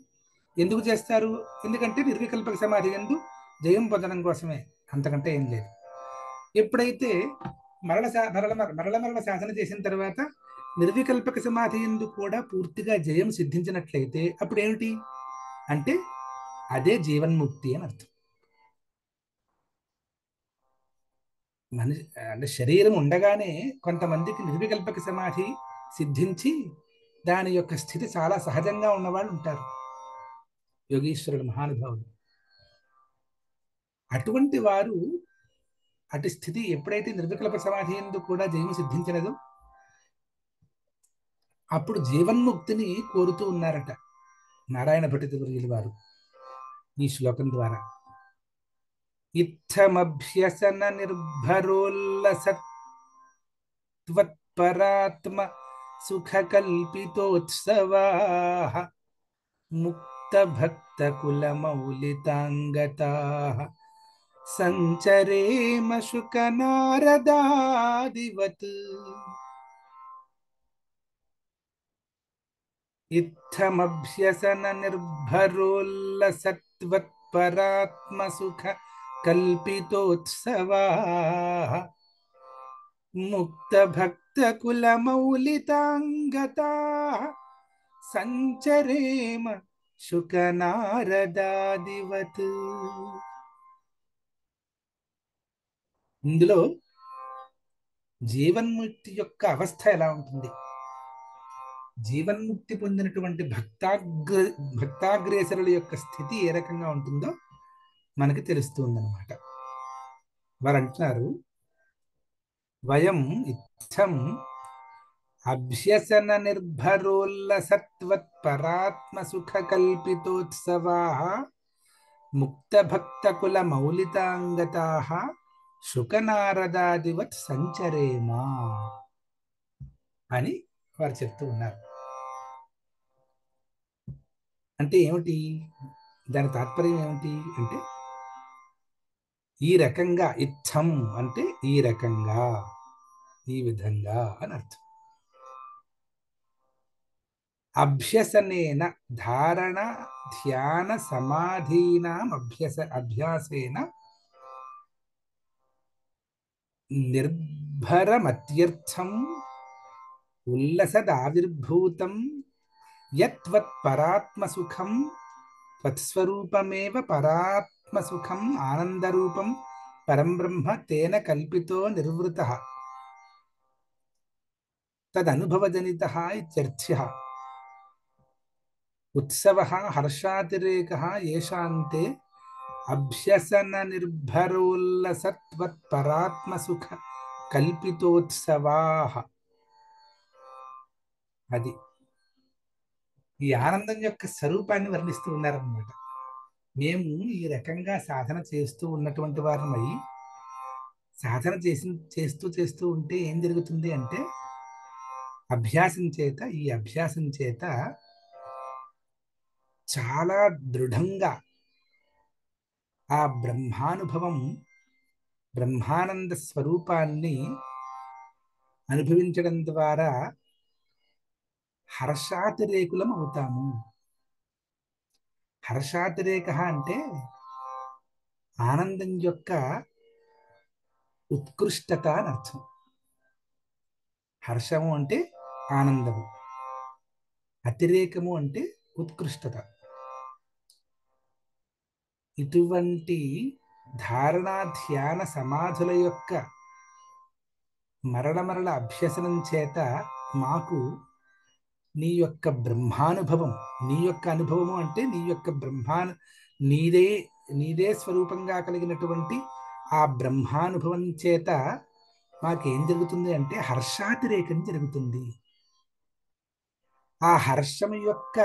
ఎందుకు చేస్తారు? ఎందుకంటే నిర్వికల్పక సమాధి యందు జయం పొందడం కోసమే, అంతకంటే ఏం లేదు. ఎప్పుడైతే మరల సాధన చేసిన తర్వాత నిర్వికల్పక సమాధి యందు కూడా పూర్తిగా జయం సిద్ధించినట్లయితే అప్పుడు ఏమిటి అంటే అదే జీవన్ముక్తి అని అర్థం. మనిషి అంటే శరీరం ఉండగానే కొంతమందికి నిర్వికల్పక సమాధి సిద్ధించి దాని యొక్క స్థితి చాలా సహజంగా ఉన్నవాళ్ళు ఉంటారు, యోగీశ్వరుడు మహానుభావులు. అటువంటి వారు అటు స్థితి ఎప్పుడైతే నిర్వికల్ప సమాధి యందు కూడా జయము సిద్ధించినదో అప్పుడు జీవన్ముక్తిని కోరుతూ ఉన్నారట నారాయణ భట్టివర్యులు వారు ఈ శ్లోకం ద్వారా. ఇత్తమభ్యసన నిర్భరోల్లసత్వత్పరాత్మ సుఖ కల్పితోత్సవాః ముక్త భక్త కుల మౌలితాంగతాః సంచరేమ శుక నారదాదివత్. ఇత్తమభ్యసన నిర్భరోల్లసత్వత్పరాత్మ సుఖ కల్పితోత్సవాః ముక్త భక్త కుల మౌలితాంగతాః సంచరేమ శుక నారదాదివత్. ఇందులో జీవన్ముక్తి యొక్క అవస్థ ఎలా ఉంటుంది, జీవన్ముక్తి పొందినటువంటి భక్తాగ్రేసరుల యొక్క స్థితి ఏ రకంగా ఉంటుందో మనకి తెలుస్తుందన్నమాట. వారు అంటున్నారు, వయం ఇత్థం అభ్యసన నిర్భరోల్లసత్వత్పరాత్మ సుఖ కల్పితోత్సవాః ముక్త భక్త కుల మౌలితాంగతాః శుకనారదాదివత్ సంచరేమ అని వారు చెప్తూ ఉన్నారు. అంటే ఏమిటి దాని తాత్పర్యం ఏమిటి అంటే ఈ రకంగా, ఇత్థం అంటే ఈ రకంగా, ఈ విధంగా అని అర్థం. అభ్యసనేన ధారణ ధ్యాన సమాధీనాం అభ్యాసేన నిర్భరమత్యర్థం ఉల్లసదావిర్భూతం యత్వత్పరాత్మసుఖం తత్స్వరూపమేవ పరాత్మసుఖం ఆనందరూపం పరం బ్రహ్మ తేన కల్పితో నిర్వృతః తదనుభవజనితః ఇత్యర్థ్యః. ఉత్సవః హర్షాతిరేకః యేషాంతే అభ్యసన నిర్భరోల్లసత్వత్పరాత్మసుఖ కల్పితోత్సవాః. అది ఈ ఆనందం యొక్క స్వరూపాన్ని వర్ణిస్తూ ఉన్నారన్నమాట. మేము ఈ రకంగా సాధన చేస్తూ ఉన్నటువంటి వారమై సాధన చేస్తూ ఉంటే ఏం జరుగుతుంది అంటే ఈ అభ్యాసం చేత చాలా దృఢంగా ఆ బ్రహ్మానుభవం, బ్రహ్మానంద స్వరూపాన్ని అనుభవించడం ద్వారా హర్షాతిరేకులం అవుతాము. హర్షాతిరేక అంటే ఆనందం యొక్క ఉత్కృష్టత అని అర్థం. హర్షము అంటే ఆనందము, అతిరేకము అంటే ఉత్కృష్టత. ఇటువంటి ధారణా ధ్యాన సమాధుల యొక్క మరల అభ్యసనం చేత మాకు నీ యొక్క బ్రహ్మానుభవం, నీ యొక్క అనుభవము అంటే నీ యొక్క నీదే స్వరూపంగా కలిగినటువంటి ఆ బ్రహ్మానుభవం చేత మాకేం జరుగుతుంది అంటే హర్షాతిరేకం జరుగుతుంది. ఆ హర్షం యొక్క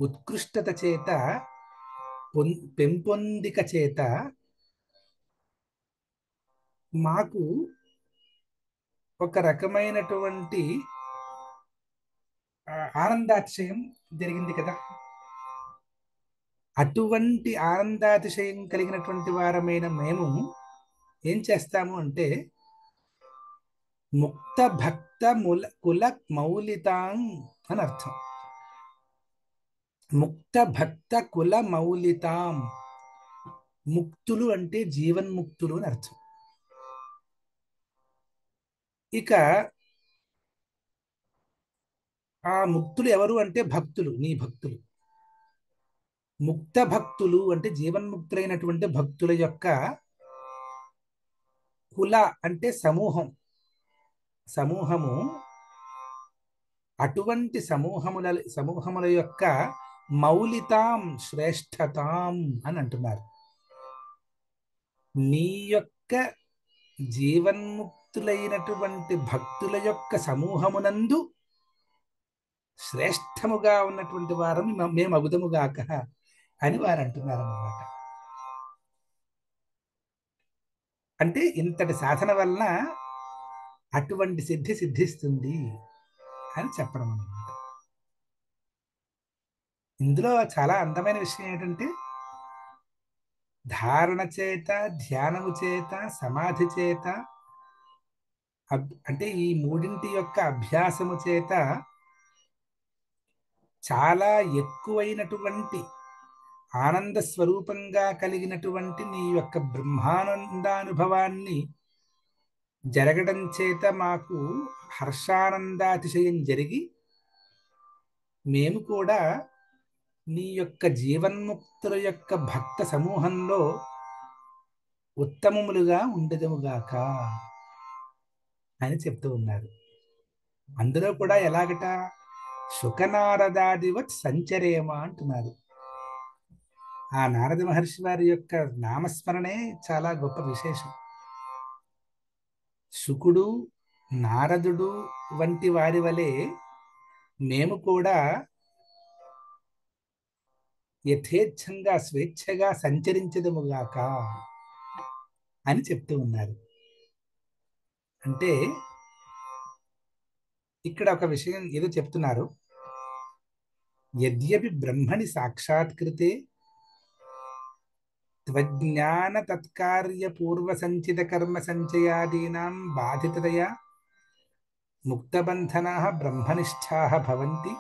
ఉత్కృష్టత చేత పెంపొందిక చేత మాకు ఒక రకమైనటువంటి ఆనందాతిశయం జరిగింది కదా. అటువంటి ఆనందాతిశయం కలిగినటువంటి వారమైన మేము ఏం చేస్తాము అంటే ముక్త భక్త కుల మౌలితాం అని అర్థం. ముక్త భక్త కుల మౌలితాం, ముక్తులు అంటే జీవన్ముక్తులు అని అర్థం. ఇక ఆ ముక్తులు ఎవరు అంటే భక్తులు, నీ భక్తులు. ముక్త భక్తులు అంటే జీవన్ముక్తులైనటువంటి భక్తుల యొక్క కుల అంటే సమూహము. అటువంటి సమూహముల యొక్క మౌలితాం శ్రేష్టతాం అని అంటున్నారు. నీ యొక్క జీవన్ముక్తులైనటువంటి భక్తుల యొక్క సమూహమునందు శ్రేష్టముగా ఉన్నటువంటి వారం మేము అగుదముగాక అని వారు అంటున్నారు అన్నమాట. అంటే ఇంతటి సాధన వలన అటువంటి సిద్ధి సిద్ధిస్తుంది అని చెప్పడం అన్నమాట. ఇందులో చాలా అందమైన విషయం ఏంటంటే ధారణ చేత, ధ్యానము చేత, సమాధి చేత, అంటే ఈ మూడింటి యొక్క అభ్యాసము చేత చాలా ఎక్కువైనటువంటి ఆనంద స్వరూపంగా కలిగినటువంటి నీ యొక్క బ్రహ్మానందానుభవాన్ని జరగడం చేత మాకు హర్షానందాతిశయం జరిగి మేము కూడా నీ యొక్క జీవన్ముక్తుల యొక్క భక్త సమూహంలో ఉత్తమములుగా ఉండదముగాక అని చెప్తూ ఉన్నారు. అందులో కూడా ఎలాగట శుకనారదాదివత్ సంచరేమ అంటున్నారు. ఆ నారద మహర్షి వారి యొక్క నామస్మరణే చాలా గొప్ప విశేషం. శుకుడు, నారదుడు వంటి వారి వలె మేము కూడా యథేచ్ఛంగా స్వేచ్ఛగా సంచరించదముగాక అని చెప్తూ ఉన్నారు. అంటే ఇక్కడ ఒక విషయం ఏదో చెప్తున్నారు. యద్యపి బ్రహ్మణి సాక్షాత్కృతే త్వజ్ఞాన తత్కార్య పూర్వ సంచిత కర్మ సంచయాదీనాం బాధితతయా ముక్తబంధనాః బ్రహ్మనిష్ఠాః భవంతి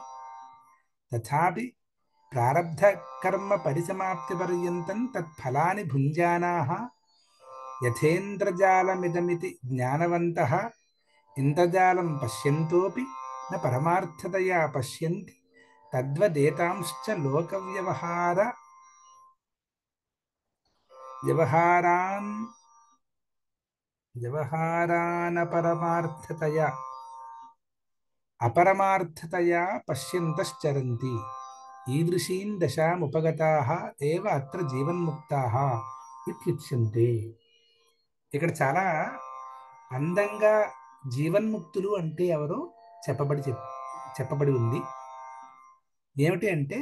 తథాపి ప్రారబ్ధ కర్మ పరిసమాప్తి పర్యంతం తత్ఫలాని భుంజానాః యథేంద్రజాలమిదమితి జ్ఞానవంతః ఇంద్రజాలం పశ్యంతోపి న పరమార్థతయా పశ్యంతి తద్వదేతాంశ్చ లోక అపరమార్థతయా పశ్యంతశ్చరంతి ఈదృశీన్ దశాముపగతాః ఏవ అత్ర జీవన్ముక్తాః ఇత్యుచ్యంతే. ఇక్కడ చాలా అందంగా జీవన్ముక్తులు అంటే ఎవరో చెప్పబడి ఉంది. ఏమిటి అంటే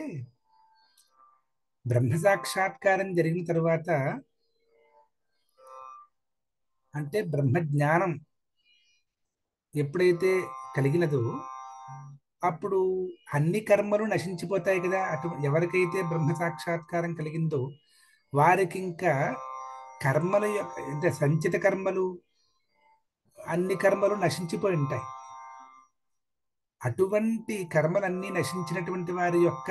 బ్రహ్మ సాక్షాత్కారం జరిగిన తరువాత, అంటే బ్రహ్మజ్ఞానం ఎప్పుడైతే కలిగినదో అప్పుడు అన్ని కర్మలు నశించిపోతాయి కదా. ఎవరికైతే బ్రహ్మ సాక్షాత్కారం కలిగిందో వారికి ఇంకా కర్మల యొక్క అంటే సంచిత కర్మలు అన్ని కర్మలు నశించిపోయి ఉంటాయి. అటువంటి కర్మలన్నీ నశించినటువంటి వారి యొక్క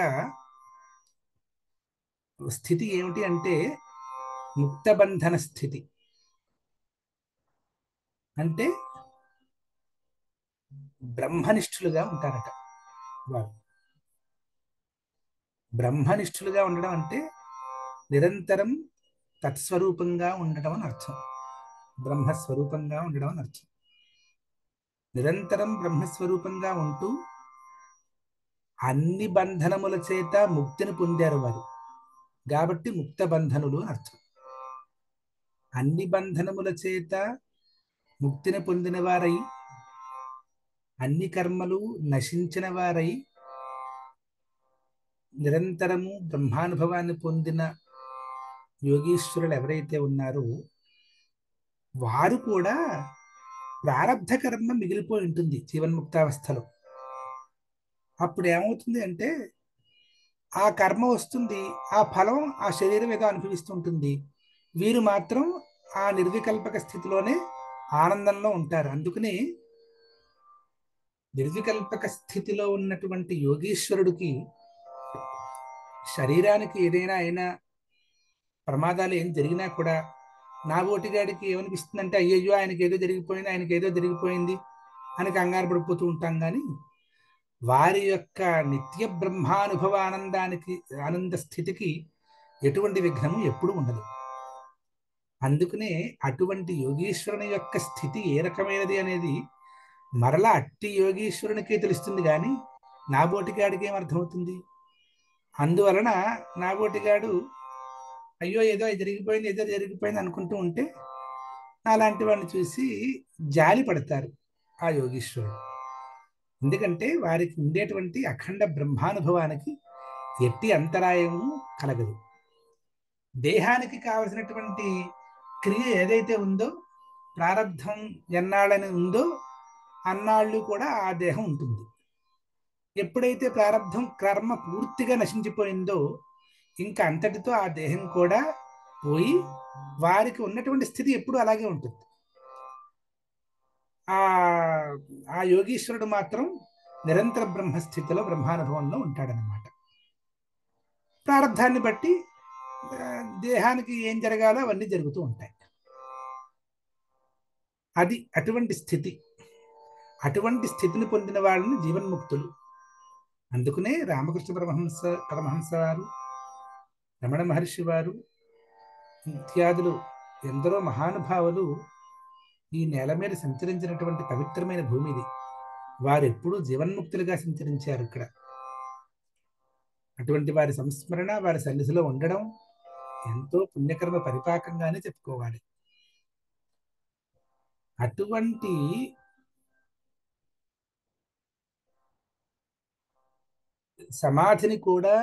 స్థితి ఏమిటి అంటే ముక్తబంధన స్థితి. అంటే బ్రహ్మనిష్ఠులుగా ఉంటారట వారు. బ్రహ్మనిష్ఠులుగా ఉండడం అంటే నిరంతరం తత్స్వరూపంగా ఉండడం అని అర్థం. బ్రహ్మస్వరూపంగా ఉండడం అని అర్థం. నిరంతరం బ్రహ్మస్వరూపంగా ఉంటూ అన్ని బంధనముల చేత ముక్తిని పొందారు వారు కాబట్టి ముక్త బంధనులు అని అర్థం. అన్ని బంధనముల చేత ముక్తిని పొందిన వారై అన్ని కర్మలు నశించిన వారై నిరంతరము బ్రహ్మానుభవాన్ని పొందిన యోగీశ్వరులు ఎవరైతే ఉన్నారో వారు కూడా ప్రారబ్ధ కర్మ మిగిలిపోయి ఉంటుంది జీవన్ముక్తావస్థలో. అప్పుడు ఏమవుతుంది అంటే ఆ కర్మ వస్తుంది, ఆ ఫలం ఆ శరీరం ఏదో అనుభవిస్తుంటుంది. వీరు మాత్రం ఆ నిర్వికల్పక స్థితిలోనే ఆనందంలో ఉంటారు. అందుకని నిర్వికల్పక స్థితిలో ఉన్నటువంటి యోగీశ్వరుడికి శరీరానికి ఏదైనా అయినా ప్రమాదాలు ఏం జరిగినా కూడా నా ఓటిగాడికి ఏమనిపిస్తుందంటే అయ్యయ్యో ఆయనకి ఏదో జరిగిపోయింది అని కంగారు పడిపోతూ ఉంటాం. కానీ వారి యొక్క నిత్య బ్రహ్మానుభవ ఆనంద స్థితికి ఎటువంటి విఘ్నము ఎప్పుడు ఉండదు. అందుకనే అటువంటి యోగీశ్వరుని యొక్క స్థితి ఏ రకమైనది అనేది మరలా అట్టి యోగీశ్వరునికే తెలుస్తుంది, కానీ నాబోటిగాడికి ఏం అర్థమవుతుంది? అందువలన నాబోటిగాడు అయ్యో ఏదో జరిగిపోయింది అనుకుంటూ ఉంటే అలాంటి వాడిని చూసి జాలి పడతారు ఆ యోగీశ్వరుడు. ఎందుకంటే వారికి ఉండేటువంటి అఖండ బ్రహ్మానుభవానికి ఎట్టి అంతరాయము కలగదు. దేహానికి కావలసినటువంటి క్రియ ఏదైతే ఉందో, ప్రారంధం ఎన్నాళ్ళని ఉందో అన్నాళ్ళు కూడా ఆ దేహం ఉంటుంది. ఎప్పుడైతే ప్రారంధం కర్మ పూర్తిగా నశించిపోయిందో ఇంకా అంతటితో ఆ దేహం కూడా పోయి వారికి ఉన్నటువంటి స్థితి ఎప్పుడు అలాగే ఉంటుంది. ఆ ఆ యోగీశ్వరుడు మాత్రం నిరంతర బ్రహ్మస్థితిలో బ్రహ్మానుభవంలో ఉంటాడనమాట. ప్రారంధాన్ని బట్టి దేహానికి ఏం జరగాలో అవన్నీ జరుగుతూ ఉంటాయి. అది అటువంటి స్థితి. అటువంటి స్థితిని పొందిన వాళ్ళని జీవన్ముక్తులు. అందుకనే రామకృష్ణ పరమహంస వారు, రమణ మహర్షి వారు ఇత్యాదులు ఎందరో మహానుభావులు ఈ నేల మీద సంచరించినటువంటి పవిత్రమైన భూమి ఇది. వారు ఎప్పుడూ జీవన్ముక్తులుగా సంచరించారు ఇక్కడ. అటువంటి వారి సంస్మరణ, వారి సన్నిధిలో ఉండడం ఎంతో పుణ్యకర్మ పరిపాకంగానే చెప్పుకోవాలి. అటువంటి సమాధిని కూడా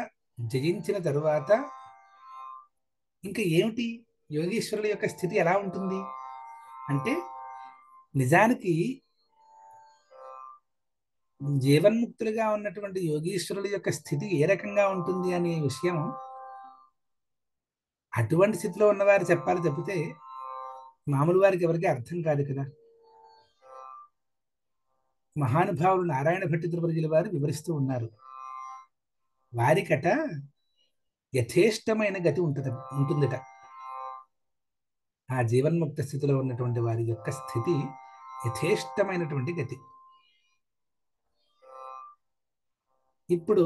జయించిన తరువాత ఇంకా ఏమిటి యోగీశ్వరుల యొక్క స్థితి ఎలా ఉంటుంది అంటే, నిజానికి జీవన్ముక్తులుగా ఉన్నటువంటి యోగీశ్వరుల యొక్క స్థితి ఏ రకంగా ఉంటుంది అనే విషయం అటువంటి స్థితిలో ఉన్నవారు చెప్పాలి తప్పితే మామూలు వారికి ఎవరికి అర్థం కాదు కదా. మహానుభావులు నారాయణ భట్టి తిరుపతిల వారు వివరిస్తూ ఉన్నారు. వారికట యథేష్టమైన గతి ఉంటుందట. ఆ జీవన్ముక్త స్థితిలో ఉన్నటువంటి వారి యొక్క స్థితి యథేష్టమైనటువంటి గతి. ఇప్పుడు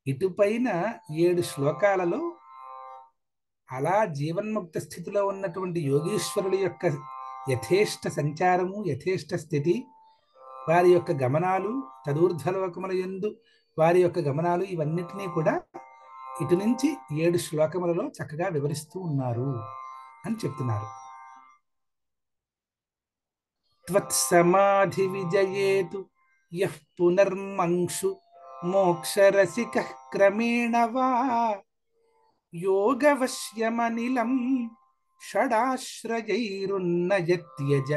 ఇటుపైన 7 శ్లోకాలలో అలా జీవన్ముక్త స్థితిలో ఉన్నటువంటి యోగీశ్వరుల యొక్క యథేష్ట సంచారము, యథేష్ట స్థితి, వారి యొక్క గమనాలు, తదూర్ధ్వలోకముల యందు వారి యొక్క గమనాలు, ఇవన్నిటినీ కూడా ఇటు నుంచి 7 శ్లోకములలో చక్కగా వివరిస్తూ ఉన్నారు అని చెప్తున్నారు. త్వత్సమాధి విజయేతు యః పునర్మంక్షు మోక్షరసికః క్రమేణ వా యోగవశ్యమనిలం షడాశ్రయైరున్నయత్యజ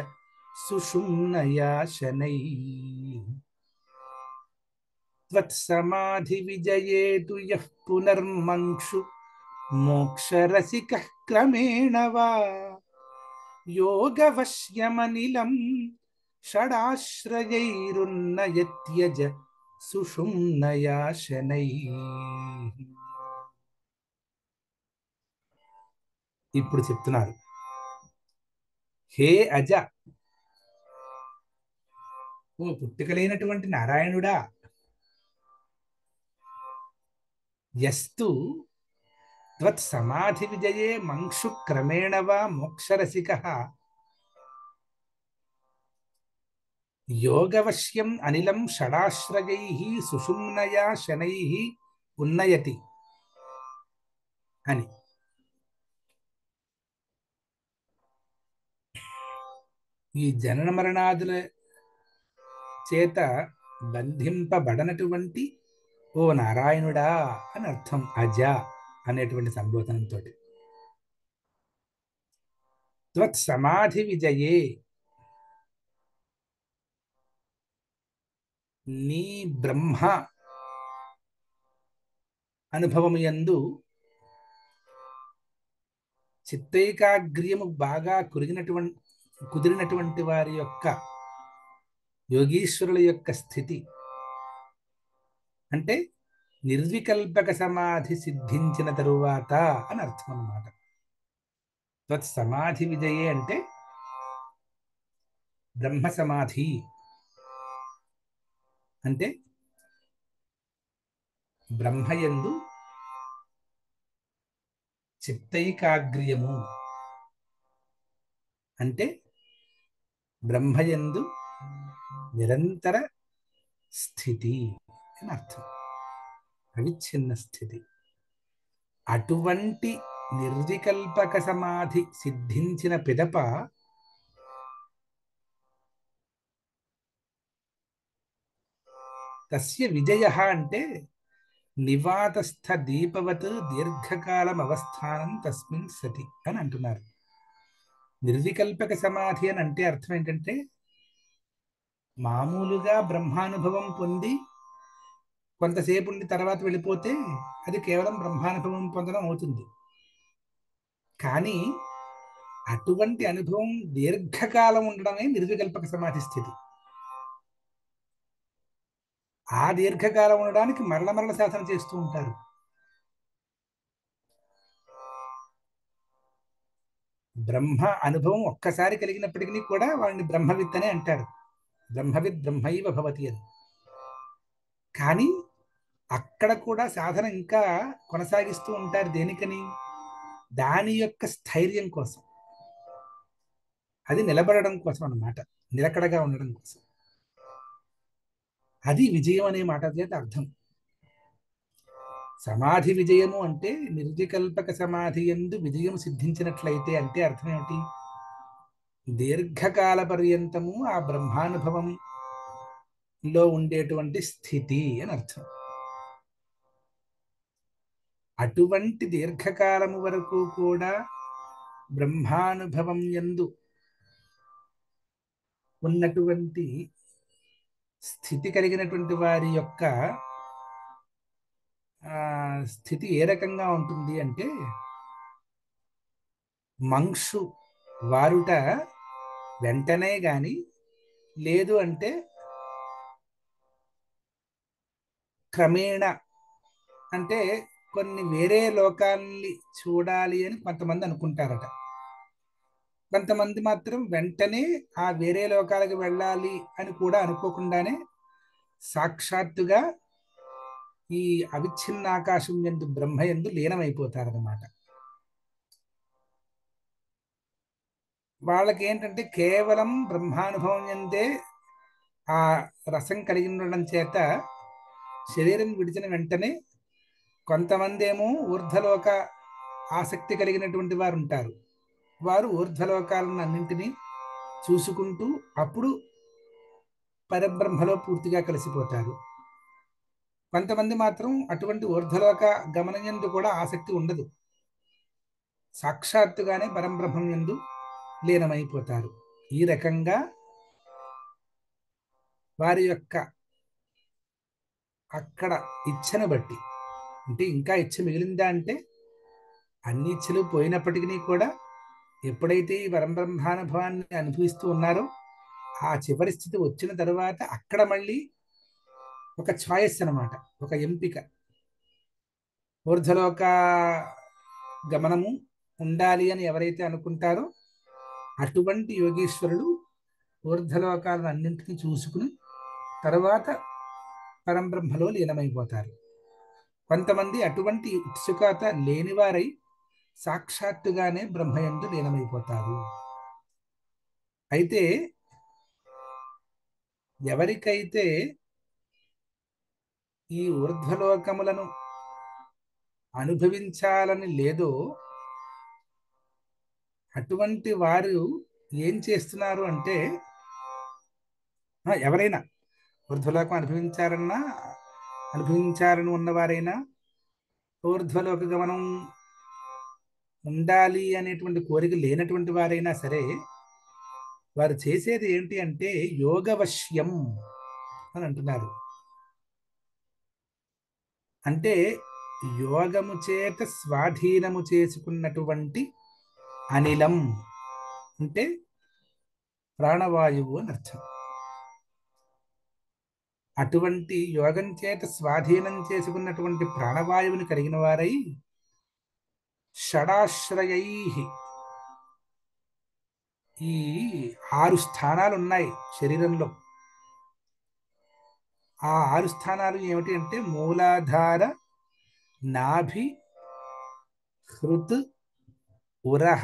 సుషుమ్నయా శనైః. త్వత్సమాధి విజయేతు యః పునర్మంక్షు మోక్షరసికః క్రమేణ వా యోగవశ్యమనిలం షడాశ్రయైరున్నయత్యజ సుషుమ్నయా శనైః. ఇప్పుడు చెప్తున్నారు, హే అజ, ఓ పుట్టుకలేనటువంటి నారాయణుడా, యస్తు త్వత్ సమాధి విజయే మంక్షు క్రమేణ వా మోక్షరసికః యోగవశ్యం అనిలం షడాశ్రయైః సుషుమ్నయా శనైః ఉన్నయతి అని. ఈ జనన మరణాదుల చేత బంధింపబడనటువంటి ఓ నారాయణుడా అని అర్థం అజ అనేటువంటి సంబోధనంతో. త్వత్ సమాధి విజయే, నీ బ్రహ్మ అనుభవము యందు చిత్తైకాగ్ర్యము బాగా కుదిరినటువంటి వారి యొక్క యోగీశ్వరుల యొక్క స్థితి అంటే నిర్వికల్పక సమాధి సిద్ధించిన తరువాత అని అర్థం అన్నమాట. తత్ సమాధి విజయే అంటే బ్రహ్మ సమాధి అంటే బ్రహ్మయందు చిత్తైకాగ్ర్యము అంటే బ్రహ్మయందు నిరంతర స్థితి అని అర్థం, అవిచ్ఛిన్న స్థితి. అటువంటి నిర్వికల్పక సమాధి సిద్ధించిన పిదప తస్య విజయ అంటే నివాతస్థ దీపవత్ దీర్ఘకాలం అవస్థానం తస్మిన్ సతి అని అంటున్నారు. నిర్వికల్పక సమాధి అని అంటే అర్థం ఏంటంటే మామూలుగా బ్రహ్మానుభవం పొంది కొంతసేపు ఉండి తర్వాత వెళ్ళిపోతే అది కేవలం బ్రహ్మానుభవం పొందడం అవుతుంది. కానీ అటువంటి అనుభవం దీర్ఘకాలం ఉండడమే నిర్వికల్పక సమాధి స్థితి. ఆ దీర్ఘకాలం ఉండడానికి మరల మరల సాధన చేస్తూ ఉంటారు. బ్రహ్మ అనుభవం ఒక్కసారి కలిగినప్పటికీ కూడా వాడిని బ్రహ్మవిత్ అనే అంటారు. బ్రహ్మవిత్ బ్రహ్మైవ భవతి అని. కానీ అక్కడ కూడా సాధన ఇంకా కొనసాగిస్తూ ఉంటారు. దేనికని? దాని యొక్క స్థైర్యం కోసం, అది నిలబడడం కోసం అన్నమాట, నిలకడగా ఉండడం కోసం. అది విజయం అనే మాట చేత అర్థం. సమాధి విజయము అంటే నిర్వికల్పక సమాధి యందు విజయం సిద్ధించినట్లయితే అంటే అర్థం ఏమిటి? దీర్ఘకాల పర్యంతము ఆ బ్రహ్మానుభవంలో ఉండేటువంటి స్థితి అని అర్థం. అటువంటి దీర్ఘకాలము వరకు కూడా బ్రహ్మానుభవం యందు ఉన్నటువంటి స్థితి కలిగినటువంటి వారి యొక్క స్థితి ఏ రకంగా ఉంటుంది అంటే మంక్షు వారుట వెంటనే గాని, లేదు అంటే క్రమేణ, అంటే కొన్ని వేరే లోకాల్ని చూడాలి అని కొంతమంది అనుకుంటారట. కొంతమంది మాత్రం వెంటనే ఆ వేరే లోకాలకు వెళ్ళాలి అని కూడా అనుకోకుండానే సాక్షాత్తుగా ఈ అవిచ్ఛిన్న ఆకాశం యందు బ్రహ్మయందు లీనమైపోతారన్నమాట. వాళ్ళకి ఏంటంటే కేవలం బ్రహ్మానుభవం ఎందే ఆ రసం కలిగి ఉండడం చేత శరీరం విడిచిన వెంటనే కొంతమంది ఏమో ఊర్ధ్వలోక ఆసక్తి కలిగినటువంటి వారు ఉంటారు. వారు ఊర్ధ్వలోకాలను అన్నింటినీ చూసుకుంటూ అప్పుడు పరబ్రహ్మలో పూర్తిగా కలిసిపోతారు. కొంతమంది మాత్రం అటువంటి ఊర్ధ్వలోక గమనం యందు కూడా ఆసక్తి ఉండదు, సాక్షాత్తుగానే పరబ్రహ్మం యందు లీనమైపోతారు. ఈ రకంగా వారి యొక్క అక్కడ ఇచ్ఛను బట్టి, అంటే ఇంకా ఇచ్ఛ మిగిలిందా అంటే అన్ని ఇచ్ఛలు పోయినప్పటికీ కూడా ఎప్పుడైతే ఈ పరబ్రహ్మానుభవాన్ని అనుభవిస్తూ ఉన్నారో ఆ చివరి స్థితి వచ్చిన తర్వాత అక్కడ మళ్ళీ ఒక ఛాయిస్ అన్నమాట, ఒక ఎంపిక. ఊర్ధ్వలోక గమనము ఉండాలి అని ఎవరైతే అనుకుంటారో అటువంటి యోగీశ్వరుడు ఊర్ధ్వలోకాలను అన్నింటినీ చూసుకుని తర్వాత పరంబ్రహ్మలో లీనమైపోతారు. కొంతమంది అటువంటి ఉత్సుకత లేనివారై సాక్షాత్తుగానే బ్రహ్మయందు లీనమైపోతారు. అయితే ఎవరికైతే ఈ ఊర్ధ్వలోకములను అనుభవించాలని లేదో అటువంటి వారు ఏం చేస్తున్నారు అంటే, ఎవరైనా ఊర్ధ్వలోకం అనుభవించారన్నా అనుభవించాలని ఉన్నవారైనా, ఊర్ధ్వలోక గమనం ఉండాలి అనేటువంటి కోరిక లేనటువంటి వారైనా సరే, వారు చేసేది ఏంటి అంటే యోగవశ్యం అని అంటున్నారు. అంటే యోగము చేత స్వాధీనము చేసుకున్నటువంటి అనిలం అంటే ప్రాణవాయువు అని అర్థం. అటువంటి యోగం చేత స్వాధీనం చేసుకున్నటువంటి ప్రాణవాయువుని కలిగిన వారై షడాశ్రయై, ఈ 6 స్థానాలు ఉన్నాయి శరీరంలో. ఆ 6 స్థానాలు ఏమిటి అంటే మూలాధార, నాభి, హృత్, ఉరహ,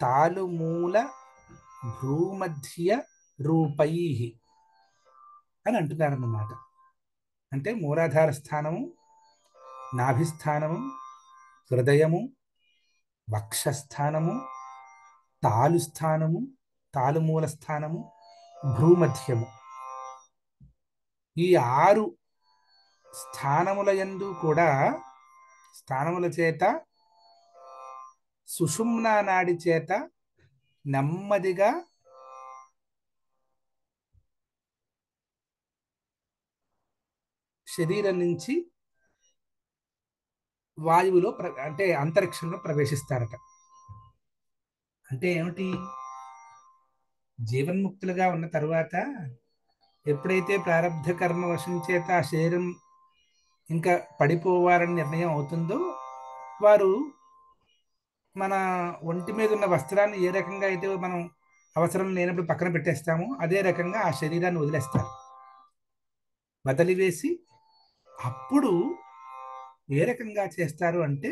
తాలుమూల, భ్రూమధ్య రూపై అని అంటున్నారన్నమాట. అంటే మూలాధార స్థానము, నాభిస్థానము, హృదయము, వక్షస్థానము, తాలు స్థానము, తాలుమూల స్థానము, భ్రూమధ్యము. ఈ 6 స్థానముల యందు కూడా స్థానముల చేత సుషుమ్నా నాడి చేత నెమ్మదిగా శరీరం నుంచి వాయువులో అంటే అంతరిక్షంలో ప్రవేశిస్తారట. అంటే ఏమిటి? జీవన్ముక్తులుగా ఉన్న తరువాత ఎప్పుడైతే ప్రారబ్ధ కర్మ వశం చేత ఆ శరీరం ఇంకా పడిపోవాలని నిర్ణయం అవుతుందో, వారు మన ఒంటి మీద ఉన్న వస్త్రాన్ని ఏ రకంగా అయితే మనం అవసరం లేనప్పుడు పక్కన పెట్టేస్తామో, అదే రకంగా ఆ శరీరాన్ని వదిలేస్తారు. వదిలివేసి అప్పుడు ఏ రకంగా చేస్తారు అంటే,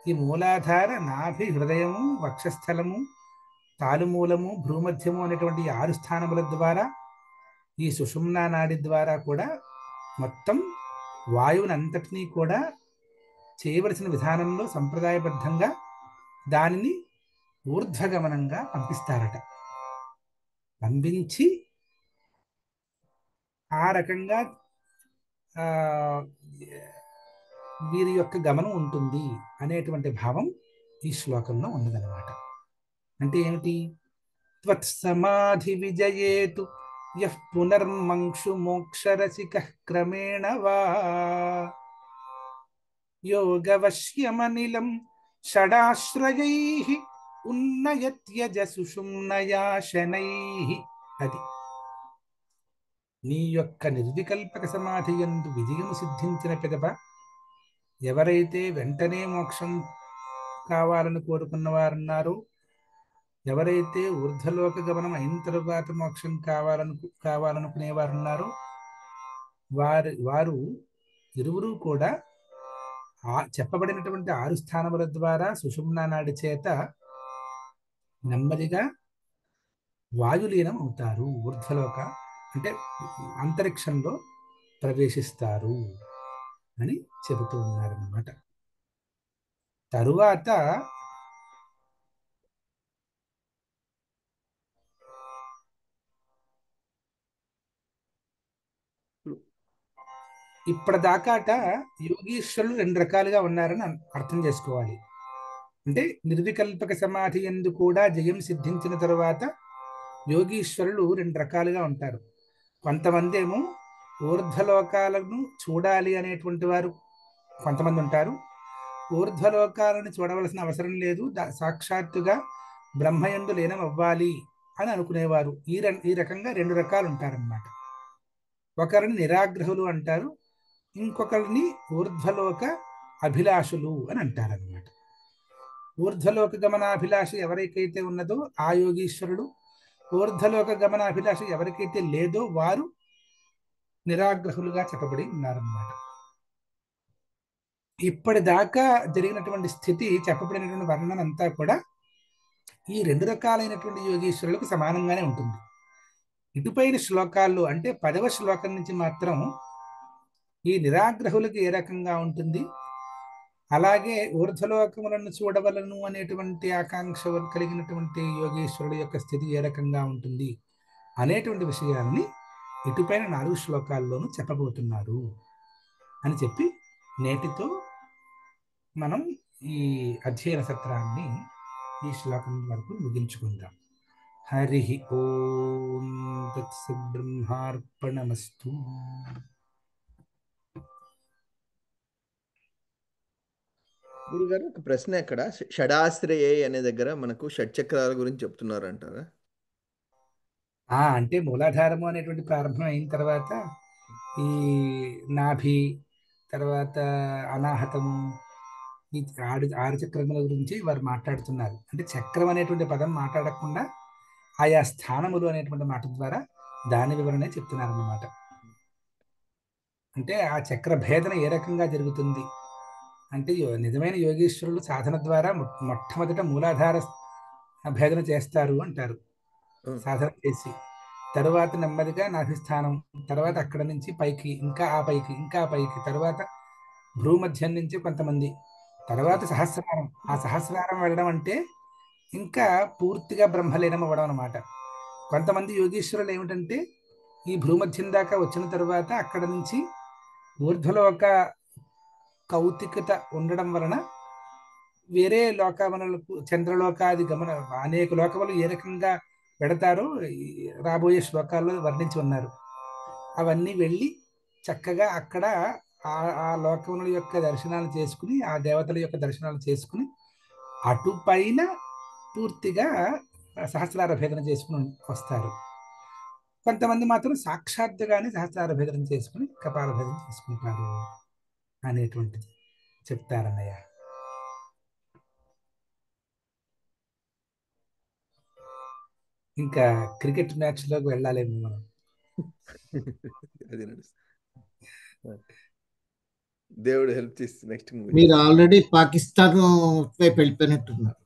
ఈ మూలాధార, నాభి, హృదయము, వక్షస్థలము, తాలుమూలము, భ్రూమధ్యము అనేటువంటి 6 స్థానముల ద్వారా, ఈ సుషుమ్నా నాడి ద్వారా కూడా మొత్తం వాయువుని అంతటినీ కూడా చేయవలసిన విధానంలో సంప్రదాయబద్ధంగా దానిని ఊర్ధ్వగమనంగా పంపిస్తారట. పంపించి ఆ రకంగా వీరి యొక్క గమనం ఉంటుంది అనేటువంటి భావం ఈ శ్లోకంలో ఉన్నదన్నమాట. అంటే ఏమిటి? త్వత్సమాధి విజయేతు యః పునర్మంక్షు మోక్షరసికః క్రమేణ వా యోగవశ్యమనిలం షడాశ్రయైః ఉన్నయత్యజ సుషుమ్నయా శనైః. అది నీ యొక్క నిర్వికల్పక సమాధి యందు విజయము సిద్ధించిన పిదప ఎవరైతే వెంటనే మోక్షం కావాలని కోరుకున్న వారున్నారో, ఎవరైతే ఊర్ధ్వలోక గమనం అయిన తరువాత మోక్షం కావాలనుకునేవారున్నారో, వారు ఇరువురు కూడా చెప్పబడినటువంటి 6 స్థానముల ద్వారా సుషుమ్నా నాడి చేత నెమ్మదిగా వాయులీనం అవుతారు. ఊర్ధ్వలోక అంటే అంతరిక్షంలో ప్రవేశిస్తారు అని చెబుతూ ఉన్నారన్నమాట. తరువాత ఇప్పటిదాకాట యోగీశ్వరులు 2 రకాలుగా ఉన్నారని అర్థం చేసుకోవాలి. అంటే నిర్వికల్పక సమాధి యందు కూడా జయం సిద్ధించిన తరువాత యోగీశ్వరులు 2 రకాలుగా ఉంటారు. కొంతమంది ఏమో ఊర్ధ్వలోకాలను చూడాలి అనేటువంటి వారు కొంతమంది ఉంటారు. ఊర్ధ్వలోకాలను చూడవలసిన అవసరం లేదు, సాక్షాత్తుగా బ్రహ్మయందు లీనం అవ్వాలి అని అనుకునేవారు. ఈ రకంగా 2 రకాలు ఉంటారన్నమాట. ఒకరిని నిరాగ్రహులు అంటారు, ఇంకొకరిని ఊర్ధ్వలోక అభిలాషులు అని అంటారన్నమాట. ఊర్ధ్వలోక గమనాభిలాష ఎవరికైతే ఉన్నదో ఆ యోగీశ్వరుడు, ఊర్ధ్వలోక గమనాభిలాష ఎవరికైతే లేదో వారు నిరాగ్రహులుగా చెప్పబడి ఉన్నారన్నమాట. ఇప్పటిదాకా జరిగినటువంటి స్థితి, చెప్పబడినటువంటి వర్ణన అంతా కూడా ఈ 2 రకాలైనటువంటి యోగీశ్వరులకు సమానంగానే ఉంటుంది. ఇటుపైన శ్లోకాల్లో అంటే 10వ శ్లోకం నుంచి మాత్రం ఈ నిరాగ్రహులకు ఏ రకంగా ఉంటుంది, అలాగే ఊర్ధ్వలోకములను చూడవలను అనేటువంటి ఆకాంక్ష కలిగినటువంటి యోగేశ్వరుడు యొక్క స్థితి ఏ రకంగా ఉంటుంది అనేటువంటి విషయాన్ని ఇటుపైన 4 శ్లోకాల్లోనూ చెప్పబోతున్నారు. అని చెప్పి నేటితో మనం ఈ అధ్యయన సత్రాన్ని ఈ శ్లోకం వరకు ముగించుకుందాం. హరి ఓం తత్సద్బ్రహ్మార్పణమస్తు. గురుగారు ఒక ప్రశ్న, ఎక్కడ షడాశ్రయే అనే దగ్గర మనకు షట్చక్రాల గురించి చెప్తున్నారు అంటారా? అంటే మూలాధారము అనేటువంటి ప్రారంభం అయిన తర్వాత ఈ నాభి, తర్వాత అనాహతము, ఈ ఆరు చక్రముల గురించి వారు మాట్లాడుతున్నారు. అంటే చక్రం అనేటువంటి పదం మాట్లాడకుండా ఆయా స్థానములు అనేటువంటి మాట ద్వారా దాని వివరణే చెప్తున్నారు అన్నమాట. అంటే ఆ చక్ర భేదన ఏ రకంగా జరుగుతుంది అంటే నిజమైన యోగీశ్వరులు సాధన ద్వారా మొట్టమొదట మూలాధార భేదన చేస్తారు అంటారు. సాధన చేసి తరువాత నెమ్మదిగా నాభిస్థానం, తర్వాత అక్కడ నుంచి పైకి, ఇంకా ఆ పైకి, ఇంకా ఆ పైకి, తర్వాత భ్రూమధ్యం నుంచి కొంతమంది, తర్వాత సహస్రారం. ఆ సహస్రారం వెళ్ళడం అంటే ఇంకా పూర్తిగా బ్రహ్మలీనం అవ్వడం అనమాట. కొంతమంది యోగీశ్వరులు ఏమిటంటే ఈ భ్రూమధ్యం దాకా వచ్చిన తర్వాత అక్కడ నుంచి ఊర్ధ్వలోక కౌతికత ఉండడం వలన వేరే లోకములకు, చంద్రలోకాది గమన అనేక లోకములు ఏ రకంగా పెడతారో రాబోయే శ్లోకాల్లో వర్ణించి ఉన్నారు. అవన్నీ వెళ్ళి చక్కగా అక్కడ ఆ లోకముల యొక్క దర్శనాలు చేసుకుని, ఆ దేవతల యొక్క దర్శనాలు చేసుకుని అటుపైన పూర్తిగా సహస్రార భేదన చేసుకుని వస్తారు. కొంతమంది మాత్రం సాక్షాత్తుగానే సహస్రార భేదన చేసుకుని కపాల భేదన చేసుకుంటారు అనేటువంటిది చెప్తారన్నయ్య. ఇంకా క్రికెట్ మ్యాచ్ లోకి వెళ్ళాలేమో మనం. అది నడుస్తుంది. దేవుడు హెల్ప్ చేస్తే నెక్స్ట్ మూవీ మీరు ఆల్రెడీ పాకిస్తాన్ వైపు వెళ్ళిపోయినట్టున్నారు.